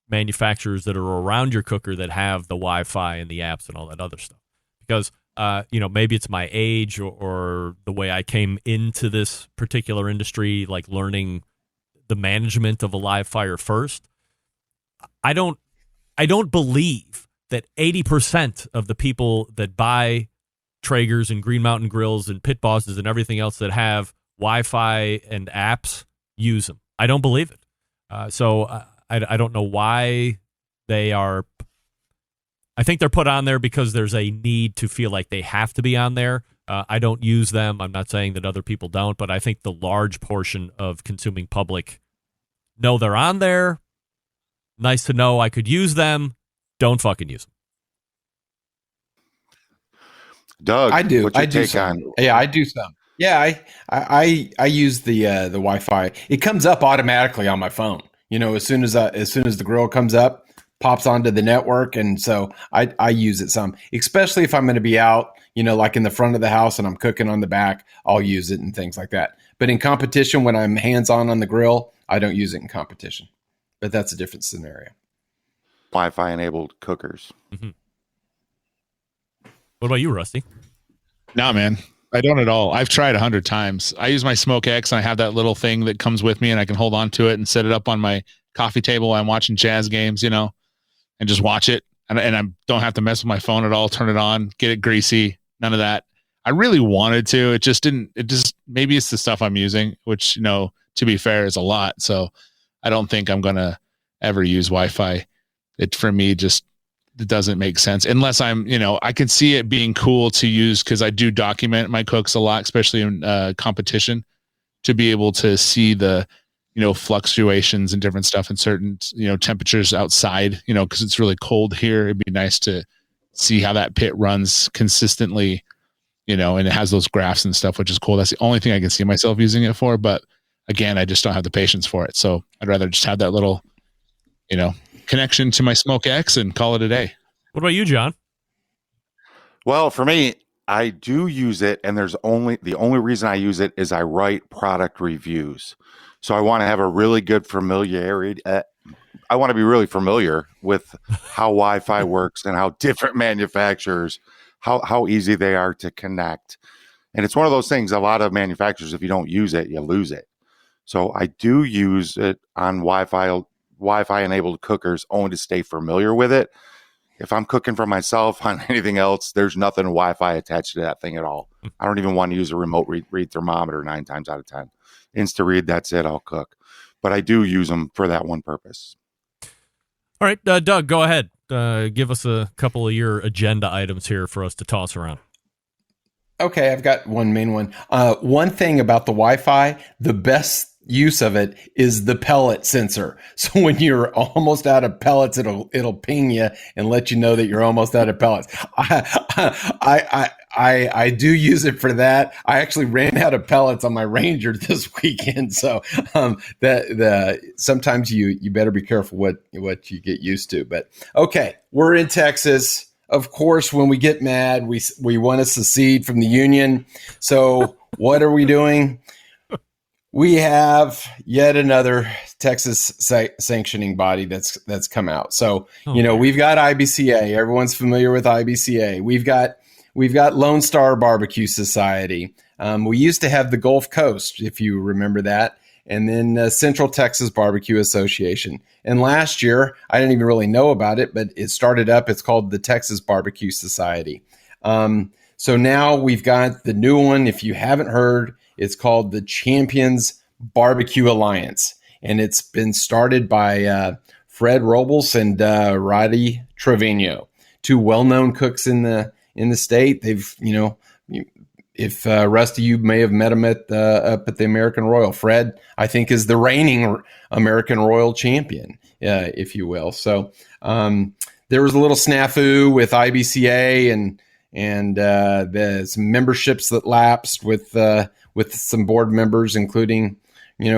manufacturers that are around your cooker that have the Wi-Fi and the apps and all that other stuff? Because maybe it's my age or the way I came into this particular industry, like learning the management of a live fire first. I don't believe that 80% of the people that buy Traegers and Green Mountain Grills and Pit Bosses and everything else that have Wi-Fi and apps use them. I don't believe it. So I don't know why they are. I think they're put on there because there's a need to feel like they have to be on there. I don't use them. I'm not saying that other people don't, but I think the large portion of consuming public know they're on there. Nice to know I could use them. Don't fucking use them. Doug, I do. What's your I do take some. on? Yeah, I do some. Yeah, I use the Wi-Fi. It comes up automatically on my phone. As soon as the grill comes up, pops onto the network. And so I use it some, especially if I'm going to be out, like in the front of the house and I'm cooking on the back, I'll use it and things like that. But in competition, when I'm hands-on the grill, I don't use it in competition. But that's a different scenario. Wi-Fi enabled cookers. Mm-hmm. What about you, Rusty? No, man, I don't at all. I've tried 100 times. I use my Smoke X, and I have that little thing that comes with me, and I can hold on to it and set it up on my coffee table while I'm watching Jazz games, and just watch it. And I don't have to mess with my phone at all. Turn it on, get it greasy. None of that. I really wanted to. It just didn't. Maybe it's the stuff I'm using, which, to be fair, is a lot. So I don't think I'm going to ever use Wi-Fi. For me, it doesn't make sense unless I'm, I can see it being cool to use because I do document my cooks a lot, especially in competition, to be able to see the, fluctuations and different stuff in certain, temperatures outside, because it's really cold here. It'd be nice to see how that pit runs consistently, and it has those graphs and stuff, which is cool. That's the only thing I can see myself using it for. But again, I just don't have the patience for it. So I'd rather just have that little, connection to my Smoke X and call it a day. What about you, John? Well, for me, I do use it, and the only reason I use it is I write product reviews. So I want to have a really good familiarity. I want to be really familiar with how Wi-Fi works and how different manufacturers, how easy they are to connect. And it's one of those things, a lot of manufacturers, if you don't use it, you lose it. So I do use it on Wi-Fi enabled cookers only to stay familiar with it. If I'm cooking for myself on anything else, there's nothing Wi-Fi attached to that thing at all. I don't even want to use a remote read thermometer 9 times out of 10. Insta-read, that's it, I'll cook. But I do use them for that one purpose. All right, Doug, go ahead. Give us a couple of your agenda items here for us to toss around. Okay, I've got one main one. One thing about the Wi-Fi, the best use of it is the pellet sensor. So when you're almost out of pellets, it'll ping you and let you know that you're almost out of pellets. I do use it for that. I actually ran out of pellets on my Ranger this weekend. So sometimes you better be careful what you get used to. But okay, we're in Texas. Of course, when we get mad, we want to secede from the union. So what are we doing? We have yet another Texas sanctioning body that's come out. So, we've got IBCA. Everyone's familiar with IBCA. We've got Lone Star Barbecue Society. We used to have the Gulf Coast, if you remember that, and then Central Texas Barbecue Association. And last year, I didn't even really know about it, but it started up. It's called the Texas Barbecue Society. So now we've got the new one. If you haven't heard, it's called the Champions Barbecue Alliance, and it's been started by Fred Robles and Roddy Trevino, two well-known cooks in the state. They've, if Rusty, you may have met him up at the American Royal. Fred, I think, is the reigning American Royal champion, if you will. So there was a little snafu with IBCA and some memberships that lapsed with some board members, including,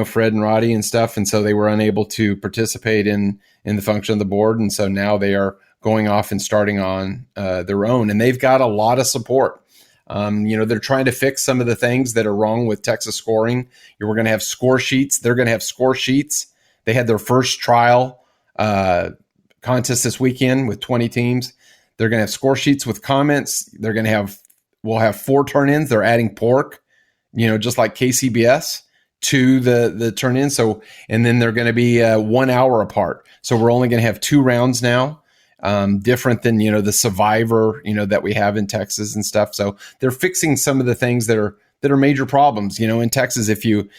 Fred and Roddy and stuff. And so they were unable to participate in the function of the board. And so now they are going off and starting on their own. And they've got a lot of support. They're trying to fix some of the things that are wrong with Texas scoring. We're going to have score sheets. They're going to have score sheets. They had their first trial contest this weekend with 20 teams. They're going to have score sheets with comments. We'll have 4 turn-ins. They're adding pork, just like KCBS to the turn-in. So, and then they're going to be 1 hour apart. So we're only going to have 2 rounds now, different than, the Survivor, that we have in Texas and stuff. So they're fixing some of the things that are major problems. In Texas, if you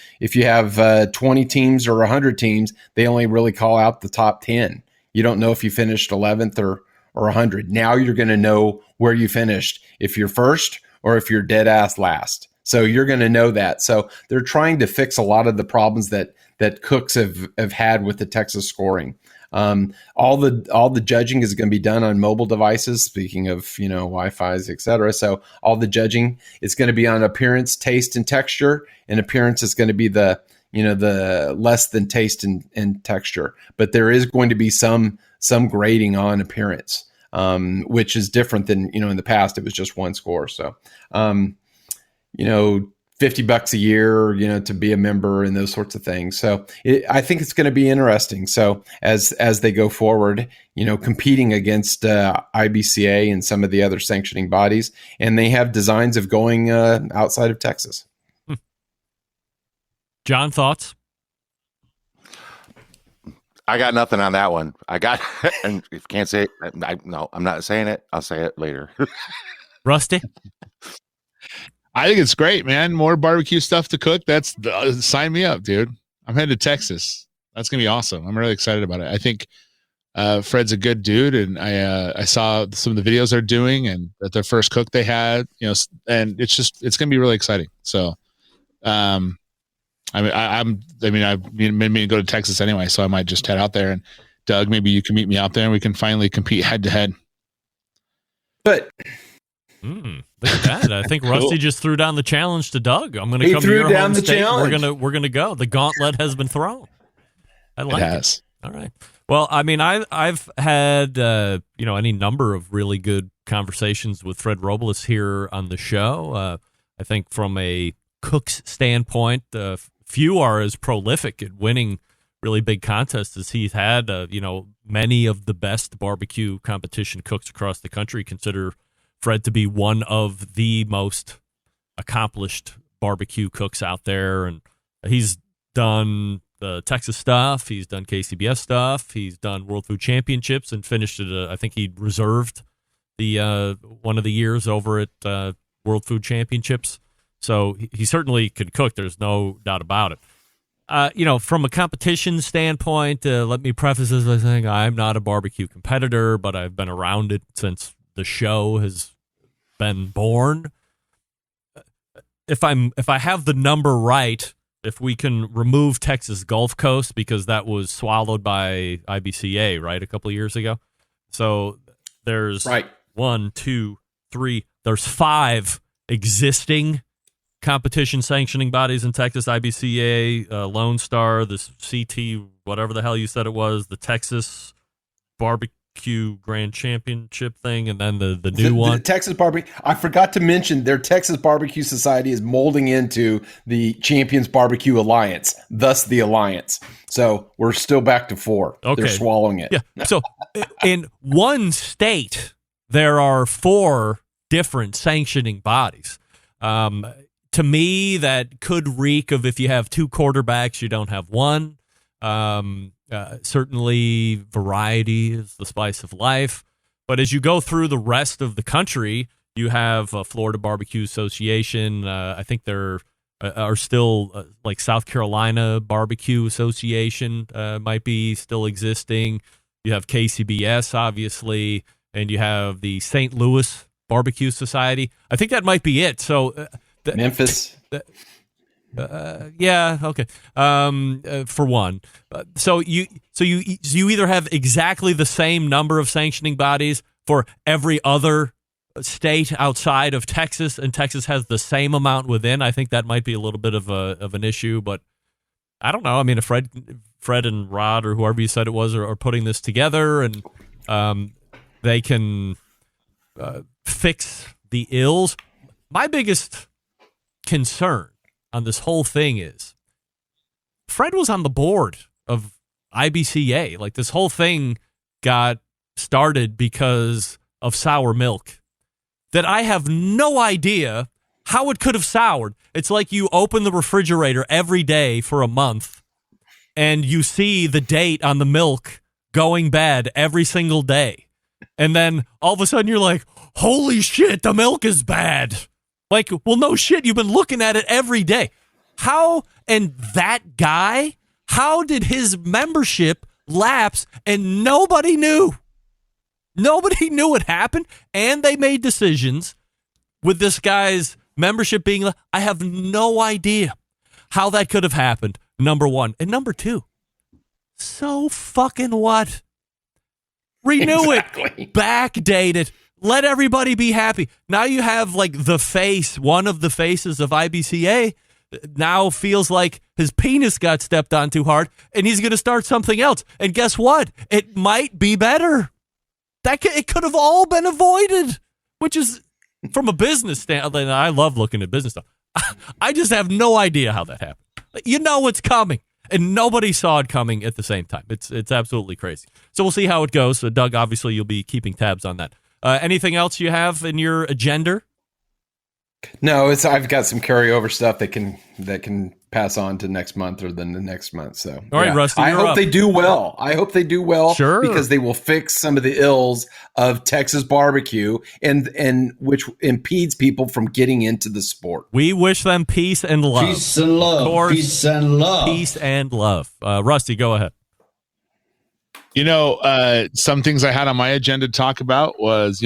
have 20 teams or 100 teams, they only really call out the top 10. You don't know if you finished 11th or 100. Now you're going to know where you finished, if you're first or if you're dead ass last. So you're going to know that. So they're trying to fix a lot of the problems that cooks have had with the Texas scoring. All the judging is going to be done on mobile devices. Speaking of, Wi-Fi's, et cetera. So all the judging is going to be on appearance, taste, and texture. And appearance is going to be the less than taste and texture. But there is going to be some some grading on appearance, which is different than, in the past, it was just one score. So, $50 a year, to be a member and those sorts of things. So I think it's going to be interesting. So as they go forward, competing against IBCA and some of the other sanctioning bodies, and they have designs of going outside of Texas. John, thoughts? I got nothing on that one. And if you can't say it, no, I'm not saying it. I'll say it later. Rusty? I think it's great, man. More barbecue stuff to cook. Sign me up, dude. I'm headed to Texas. That's going to be awesome. I'm really excited about it. I think Fred's a good dude, and I saw some of the videos they're doing, and that their first cook they had, and it's going to be really exciting. So, I've been meaning to go to Texas anyway, so I might just head out there. And Doug, maybe you can meet me out there, and we can finally compete head to head. But look at that! I think Rusty just threw down the challenge to Doug. I'm going to come to your home state. Challenge. We're gonna go. The gauntlet has been thrown. I like it. All right. Well, I've had any number of really good conversations with Fred Robles here on the show. I think from a cook's standpoint, few are as prolific at winning really big contests as he's had. Many of the best barbecue competition cooks across the country consider Fred to be one of the most accomplished barbecue cooks out there. And he's done the Texas stuff. He's done KCBS stuff. He's done World Food Championships and finished at, I think he reserved the one of the years over at World Food Championships. So he certainly could cook. There's no doubt about it. From a competition standpoint, let me preface this by saying I'm not a barbecue competitor, but I've been around it since the show has been born. If I have the number right, if we can remove Texas Gulf Coast, because that was swallowed by IBCA, right, a couple of years ago. So there's 1, 2, 3. There's 5 existing competition sanctioning bodies in Texas: IBCA, Lone Star, the CT, whatever the hell you said it was, the Texas Barbecue Grand Championship thing, and then the new one. The Texas Barbecue. I forgot to mention their Texas Barbecue Society is molding into the Champions Barbecue Alliance, thus the Alliance. So we're still back to 4. Okay. They're swallowing it. Yeah. So in one state, there are 4 different sanctioning bodies. To me, that could reek of if you have 2 quarterbacks, you don't have one. Certainly variety is the spice of life. But as you go through the rest of the country, you have Florida Barbecue Association. I think there are still like South Carolina Barbecue Association might be still existing. You have KCBS, obviously, and you have the St. Louis Barbecue Society. I think that might be it. So Memphis. Yeah, okay. For one, so you either have exactly the same number of sanctioning bodies for every other state outside of Texas, and Texas has the same amount within. I think that might be a little bit of an issue, but I don't know. I mean, if Fred and Rod or whoever you said it was are putting this together, and they can fix the ills. My biggest concern on this whole thing is Fred was on the board of IBCA. Like, this whole thing got started because of sour milk that I have no idea how it could have soured. It's like you open the refrigerator every day for a month and you see the date on the milk going bad every single day. And then all of a sudden you're like, holy shit, the milk is bad. Like, well, no shit, you've been looking at it every day. How, and that guy, how did his membership lapse and nobody knew? Nobody knew it happened, and they made decisions with this guy's membership being, I have no idea how that could have happened, number one. And number two, so fucking what? Renew it, backdate it, let everybody be happy. Now you have like the face, one of the faces of IBCA now feels like his penis got stepped on too hard, and he's going to start something else. And guess what? It might be better. It could have all been avoided, which is, from a business standpoint, I love looking at business stuff. I just have no idea how that happened. You know it's coming, and nobody saw it coming at the same time. It's absolutely crazy. So we'll see how it goes. Doug, obviously, you'll be keeping tabs on that. Anything else you have in your agenda? No, I've got some carryover stuff that can pass on to next month or then the next month. So, all right, Rusty, I hope they do well. Sure, because they will fix some of the ills of Texas barbecue and which impedes people from getting into the sport. We wish them peace and love. Peace and love. Of course, Peace and love. Peace and love. Rusty, go ahead. Some things I had on my agenda to talk about was,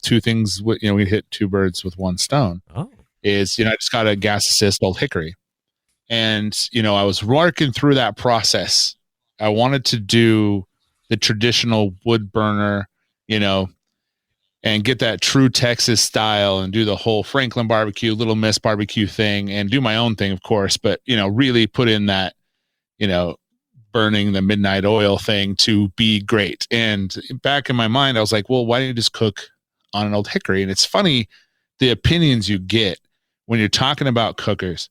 two things, we hit two birds with one stone. Oh. I just got a gas assist Old Hickory. And, I was working through that process. I wanted to do the traditional wood burner, and get that true Texas style and do the whole Franklin barbecue, Little Miss barbecue thing and do my own thing, of course, but, really put in that, burning the midnight oil thing to be great. And back in my mind, I was like, well, why don't you just cook on an Old Hickory? And it's funny, the opinions you get when you're talking about cookers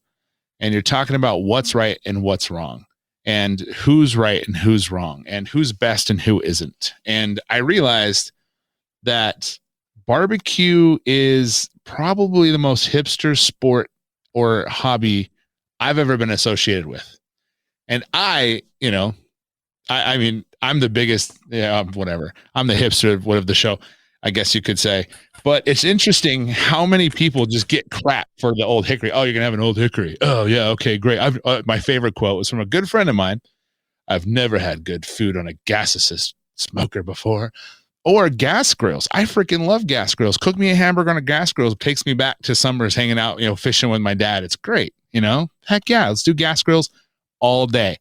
and you're talking about what's right and what's wrong and who's right and who's wrong and who's best and who isn't. And I realized that barbecue is probably the most hipster sport or hobby I've ever been associated with. And I mean, I'm the biggest, whatever. I'm the hipster of the show, I guess you could say. But it's interesting how many people just get crap for the Old Hickory. Oh, you're going to have an Old Hickory. Oh, yeah, okay, great. My favorite quote was from a good friend of mine. I've never had good food on a gas assist smoker before. Or gas grills. I freaking love gas grills. Cook me a hamburger on a gas grill. It takes me back to summers hanging out, fishing with my dad. It's great, Heck yeah, let's do gas grills all day.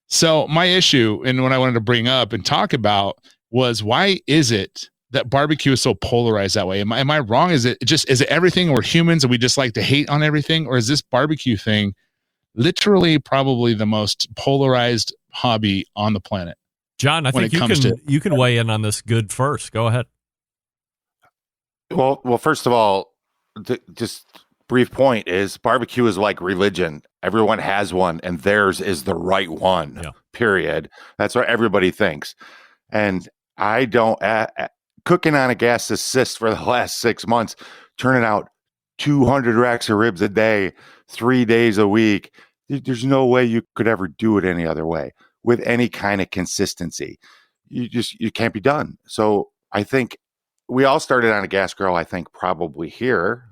So my issue, and what I wanted to bring up and talk about, was why is it that barbecue is so polarized that way? Am I wrong? Is it everything? We're humans and we just like to hate on everything? Or is this barbecue thing literally probably the most polarized hobby on the planet? John, I think you can weigh in on this good first. Go ahead. Well, first of all, just brief point is barbecue is like religion. Everyone has one and theirs is the right one, period. That's what everybody thinks. And I don't, cooking on a gas assist for the last 6 months, turning out 200 racks of ribs a day, 3 days a week. There's no way you could ever do it any other way with any kind of consistency. You can't be done. So I think we all started on a gas grill, I think probably here.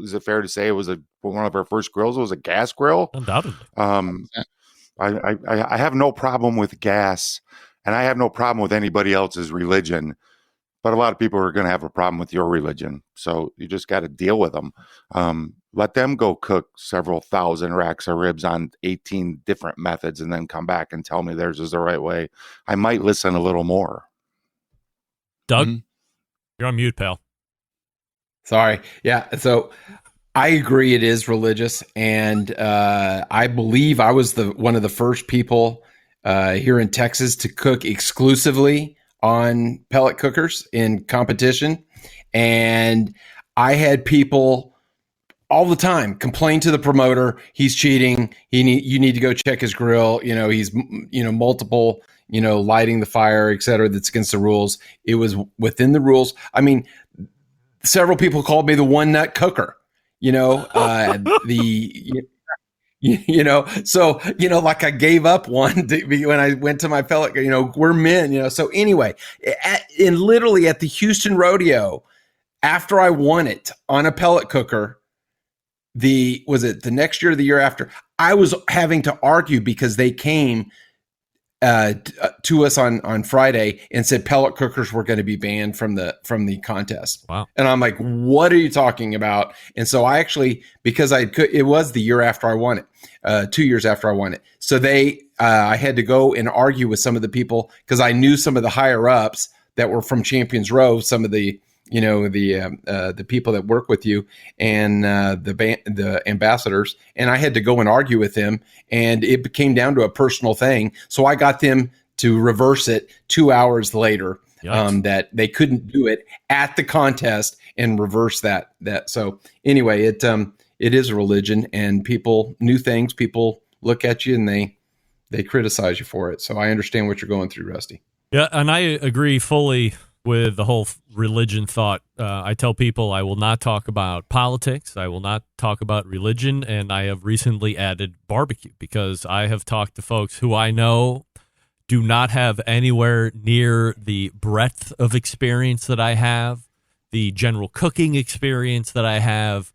Is it fair to say it was one of our first grills was a gas grill? Undoubtedly. I have no problem with gas, and I have no problem with anybody else's religion. But a lot of people are going to have a problem with your religion, so you just got to deal with them. Let them go cook several thousand racks of ribs on 18 different methods, and then come back and tell me theirs is the right way. I might listen a little more. Doug, you're on mute, pal. Sorry. Yeah. So I agree it is religious. And I believe I was one of the first people here in Texas to cook exclusively on pellet cookers in competition. And I had people all the time complain to the promoter, he's cheating. You need to go check his grill. He's, multiple, lighting the fire, et cetera. That's against the rules. It was within the rules. I mean, several people called me the one nut cooker, so, like I gave up one when I went to my pellet, we're men, so anyway, literally at the Houston rodeo, after I won it on a pellet cooker, was it the next year or the year after, I was having to argue because they came to us on Friday and said pellet cookers were going to be banned from the contest. Wow. And I'm like, what are you talking about? And so I actually, because it was the year after I won it, 2 years after I won it. So I had to go and argue with some of the people because I knew some of the higher ups that were from Champions Row, some of the, the people that work with you and the ambassadors, and I had to go and argue with them, and it came down to a personal thing. So I got them to reverse it 2 hours later. That they couldn't do it at the contest and reverse that. So anyway, it is a religion, and people look at you and they criticize you for it. So I understand what you're going through, Rusty. Yeah, and I agree fully with the whole religion thought. I tell people I will not talk about politics. I will not talk about religion, and I have recently added barbecue because I have talked to folks who I know do not have anywhere near the breadth of experience that I have, the general cooking experience that I have,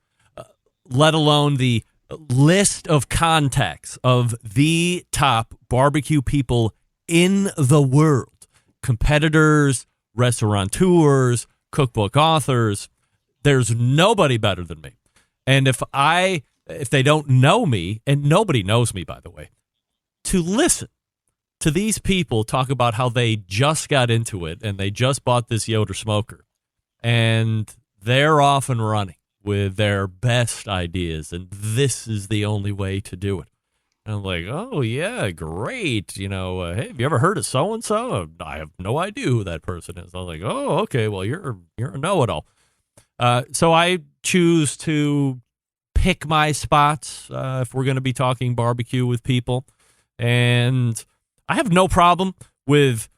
let alone the list of contacts of the top barbecue people in the world, competitors, restaurateurs, cookbook authors. There's nobody better than me. And if they don't know me, and nobody knows me, by the way, to listen to these people talk about how they just got into it and they just bought this Yoder smoker and they're off and running with their best ideas and this is the only way to do it. And I'm like, oh, yeah, great. Hey, have you ever heard of so-and-so? I have no idea who that person is. I'm like, oh, okay, well, you're a know-it-all. So I choose to pick my spots if we're going to be talking barbecue with people. And I have no problem with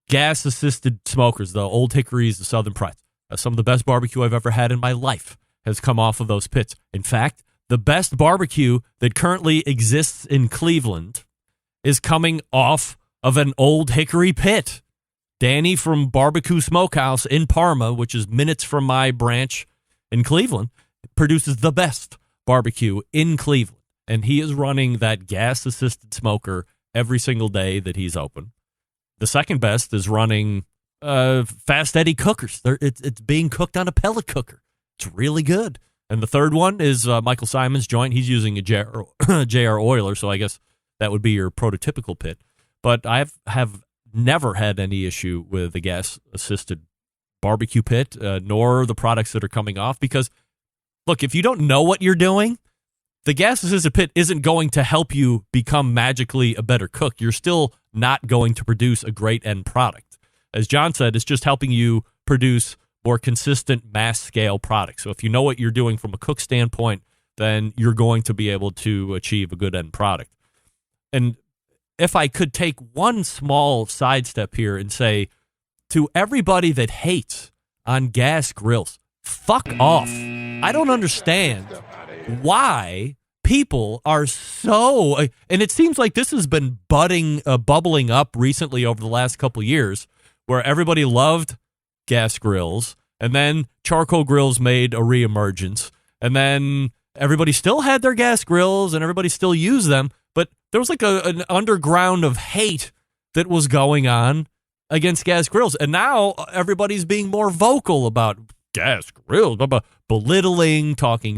gas-assisted smokers, the Old Hickories, the Southern Prides. Some of the best barbecue I've ever had in my life has come off of those pits. In fact, the best barbecue that currently exists in Cleveland is coming off of an Old Hickory pit. Danny from BBQ Smokehouse in Parma, which is minutes from my branch in Cleveland, produces the best barbecue in Cleveland. And he is running that gas-assisted smoker every single day that he's open. The second best is running Fast Eddie cookers. It's being cooked on a pellet cooker. It's really good. And the third one is Michael Simon's joint. He's using a JR Oiler, so I guess that would be your prototypical pit. But I have never had any issue with the gas-assisted barbecue pit, nor the products that are coming off. Because, look, if you don't know what you're doing, the gas-assisted pit isn't going to help you become magically a better cook. You're still not going to produce a great end product. As John said, it's just helping you produce more consistent mass-scale products. So if you know what you're doing from a cook standpoint, then you're going to be able to achieve a good end product. And if I could take one small sidestep here and say, to everybody that hates on gas grills, fuck off. I don't understand why people are so, and it seems like this has been bubbling up recently over the last couple years, where everybody loved gas grills, and then charcoal grills made a reemergence, and then everybody still had their gas grills, and everybody still used them, but there was like an underground of hate that was going on against gas grills, and now everybody's being more vocal about gas grills, belittling, talking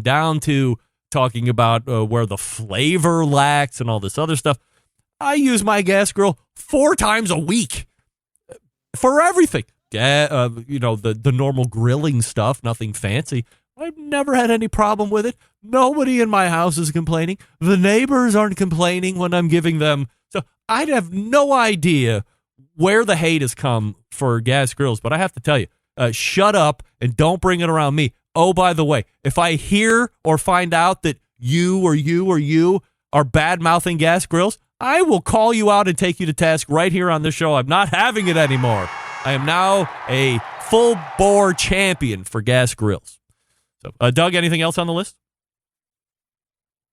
about where the flavor lacks and all this other stuff. I use my gas grill 4 times a week for everything. The normal grilling stuff, nothing fancy. I've never had any problem with it. Nobody in my house is complaining. The neighbors aren't complaining when I'm giving them. So I'd have no idea where the hate has come for gas grills, but I have to tell you, shut up and don't bring it around me. Oh, by the way, if I hear or find out that you are bad-mouthing gas grills, I will call you out and take you to task right here on the show. I'm not having it anymore. I am now a full-bore champion for gas grills. So, Doug, anything else on the list?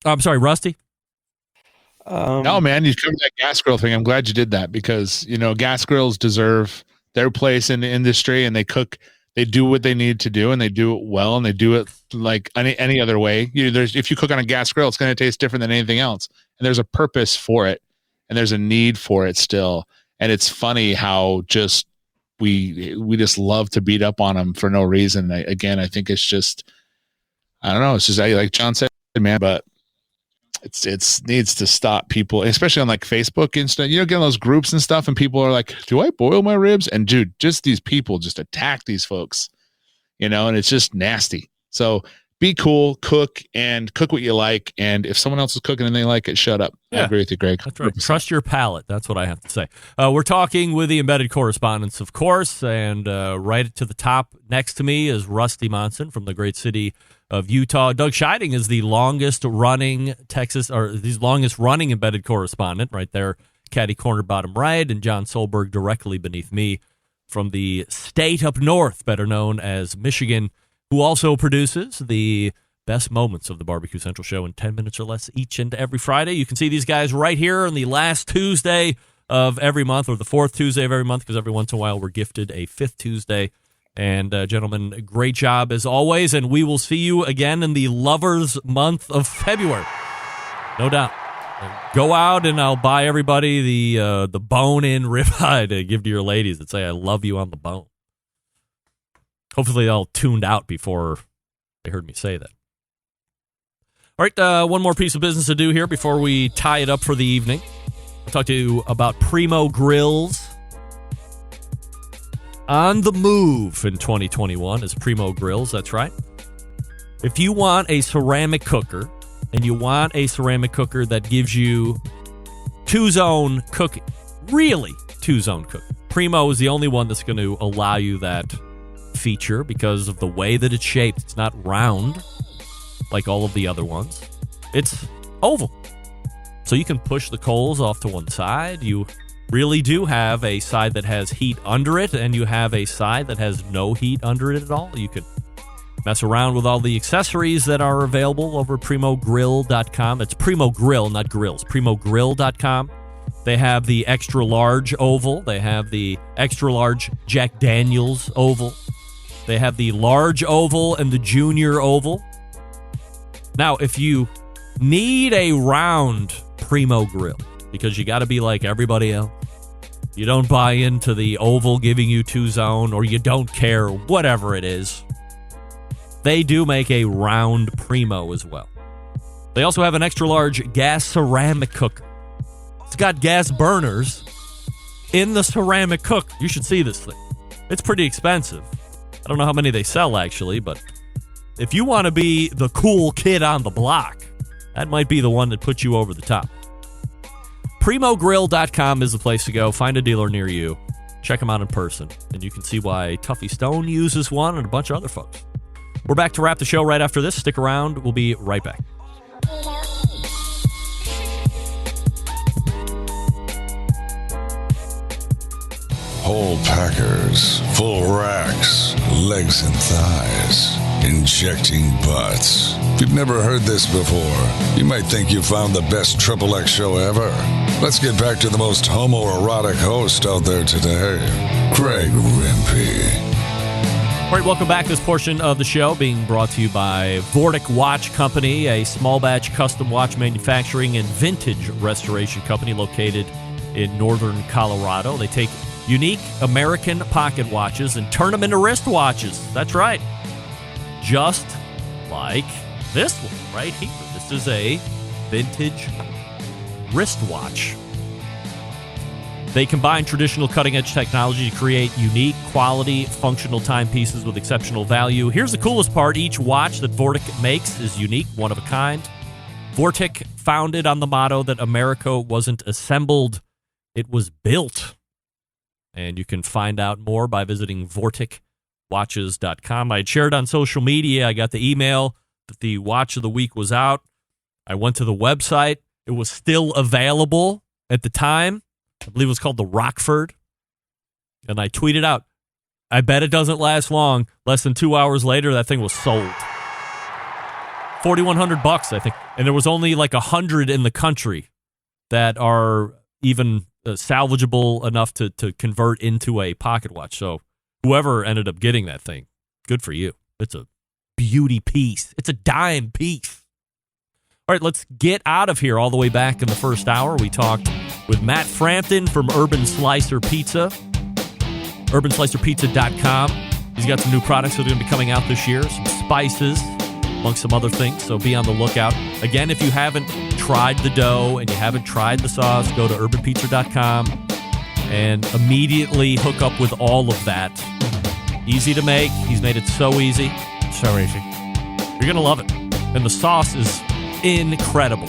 I'm sorry, Rusty? No, man, you covered that gas grill thing. I'm glad you did that because, gas grills deserve their place in the industry, and they do what they need to do, and they do it well, and they do it like any other way. If you cook on a gas grill, it's going to taste different than anything else, and there's a purpose for it, and there's a need for it still. And it's funny how just we just love to beat up on them for no reason. I think it's just, I don't know. It's just like John said, man, but it needs to stop people, especially on like Facebook and stuff. Getting those groups and stuff, and people are like, "Do I boil my ribs?" And dude, just these people just attack these folks and it's just nasty. So be cool, cook what you like. And if someone else is cooking and they like it, shut up. Yeah. I agree with you, Greg. That's right. Trust your palate. That's what I have to say. We're talking with the embedded correspondents, of course, and right to the top next to me is Rusty Monson from the great city of Utah. Doug Scheiding is the longest running embedded correspondent right there, caddy corner bottom right, and John Solberg directly beneath me from the state up north, better known as Michigan, who also produces the best moments of the Barbecue Central show in 10 minutes or less each and every Friday. You can see these guys right here on the last Tuesday of every month, or the fourth Tuesday of every month, because every once in a while we're gifted a fifth Tuesday. And gentlemen, great job as always, and we will see you again in the Lovers Month of February. No doubt. Go out and I'll buy everybody the bone-in ribeye to give to your ladies that say, I love you on the bone. Hopefully they all tuned out before they heard me say that. All right, one more piece of business to do here before we tie it up for the evening. I'll talk to you about Primo Grills. On the move in 2021 is Primo Grills, that's right. If you want a ceramic cooker, and you want a ceramic cooker that gives you two-zone cooking, really two-zone cooking, Primo is the only one that's going to allow you that feature because of the way that it's shaped. It's not round like all of the other ones. It's oval. So you can push the coals off to one side. You really do have a side that has heat under it, and you have a side that has no heat under it at all. You can mess around with all the accessories that are available over at PrimoGrill.com. It's Primo Grill, not grills. PrimoGrill.com. They have the extra large oval. They have the extra large Jack Daniels oval. They have the large oval and the junior oval. Now, if you need a round Primo grill, because you got to be like everybody else, you don't buy into the oval giving you two-zone, or you don't care, whatever it is, they do make a round Primo as well. They also have an extra large gas ceramic cooker. It's got gas burners in the ceramic cooker. You should see this thing. It's pretty expensive. I don't know how many they sell, actually, but if you want to be the cool kid on the block, that might be the one that puts you over the top. PrimoGrill.com is the place to go. Find a dealer near you. Check them out in person, and you can see why Tuffy Stone uses one and a bunch of other folks. We're back to wrap the show right after this. Stick around. We'll be right back. Whole packers, full racks, legs and thighs, injecting butts. If you've never heard this before, you might think you found the best XXX show ever. Let's get back to the most homoerotic host out there today, Greg Rempe. All right, welcome back. This portion of the show being brought to you by Vortic Watch Company, a small batch custom watch manufacturing and vintage restoration company located in northern Colorado. They take unique American pocket watches and turn them into wristwatches. That's right. Just like this one right here. This is a vintage wristwatch. They combine traditional cutting-edge technology to create unique, quality, functional timepieces with exceptional value. Here's the coolest part. Each watch that Vortic makes is unique, one of a kind. Vortic, founded on the motto that America wasn't assembled, it was built. And you can find out more by visiting VorticWatches.com. I had shared on social media. I got the email that the watch of the week was out. I went to the website. It was still available at the time. I believe it was called the Rockford. And I tweeted out, I bet it doesn't last long. Less than 2 hours later, that thing was sold. $4,100, I think. And there was only like 100 in the country that are even salvageable enough to convert into a pocket watch. So whoever ended up getting that thing, good for you. It's a beauty piece. It's a dime piece. All right, let's get out of here. All the way back in the first hour, we talked with Matt Frampton from Urban Slicer Pizza, urbanslicerpizza.com. He's got some new products that are going to be coming out this year, some spices, amongst some other things, so be on the lookout. Again, if you haven't tried the dough and you haven't tried the sauce, go to urbanpizza.com and immediately hook up with all of that Easy to make. He's made it so easy. So easy. You're going to love it. And the sauce is incredible.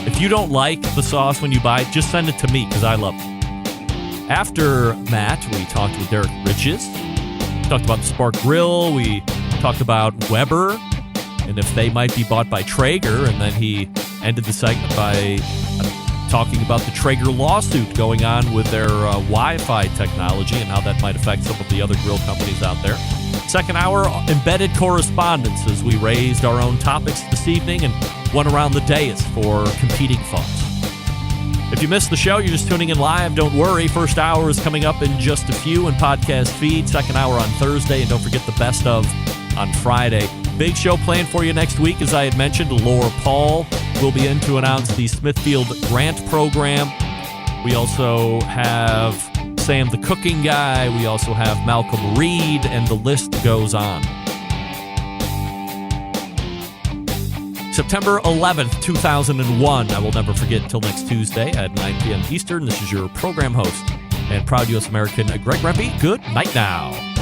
If you don't like the sauce when you buy it, just send it to me because I love it. After Matt, we talked with Derek Riches. We talked about the Spark Grill. We talked about Weber and if they might be bought by Traeger. And then he ended the segment by talking about the Traeger lawsuit going on with their Wi-Fi technology and how that might affect some of the other grill companies out there. Second hour, embedded correspondence as we raised our own topics this evening and went around the dais for competing thoughts. If you missed the show, you're just tuning in live, don't worry. First hour is coming up in just a few in podcast feed. Second hour on Thursday, and don't forget the best of on Friday. Big show planned for you next week. As I had mentioned, Laura Paul will be in to announce the Smithfield grant program. We also have Sam the Cooking Guy. We also have Malcolm Reed, and the list goes on. September 11th, 2001. I will never forget until next Tuesday at 9 p.m. Eastern. This is your program host and proud U.S. American, Greg Rempe. Good night now.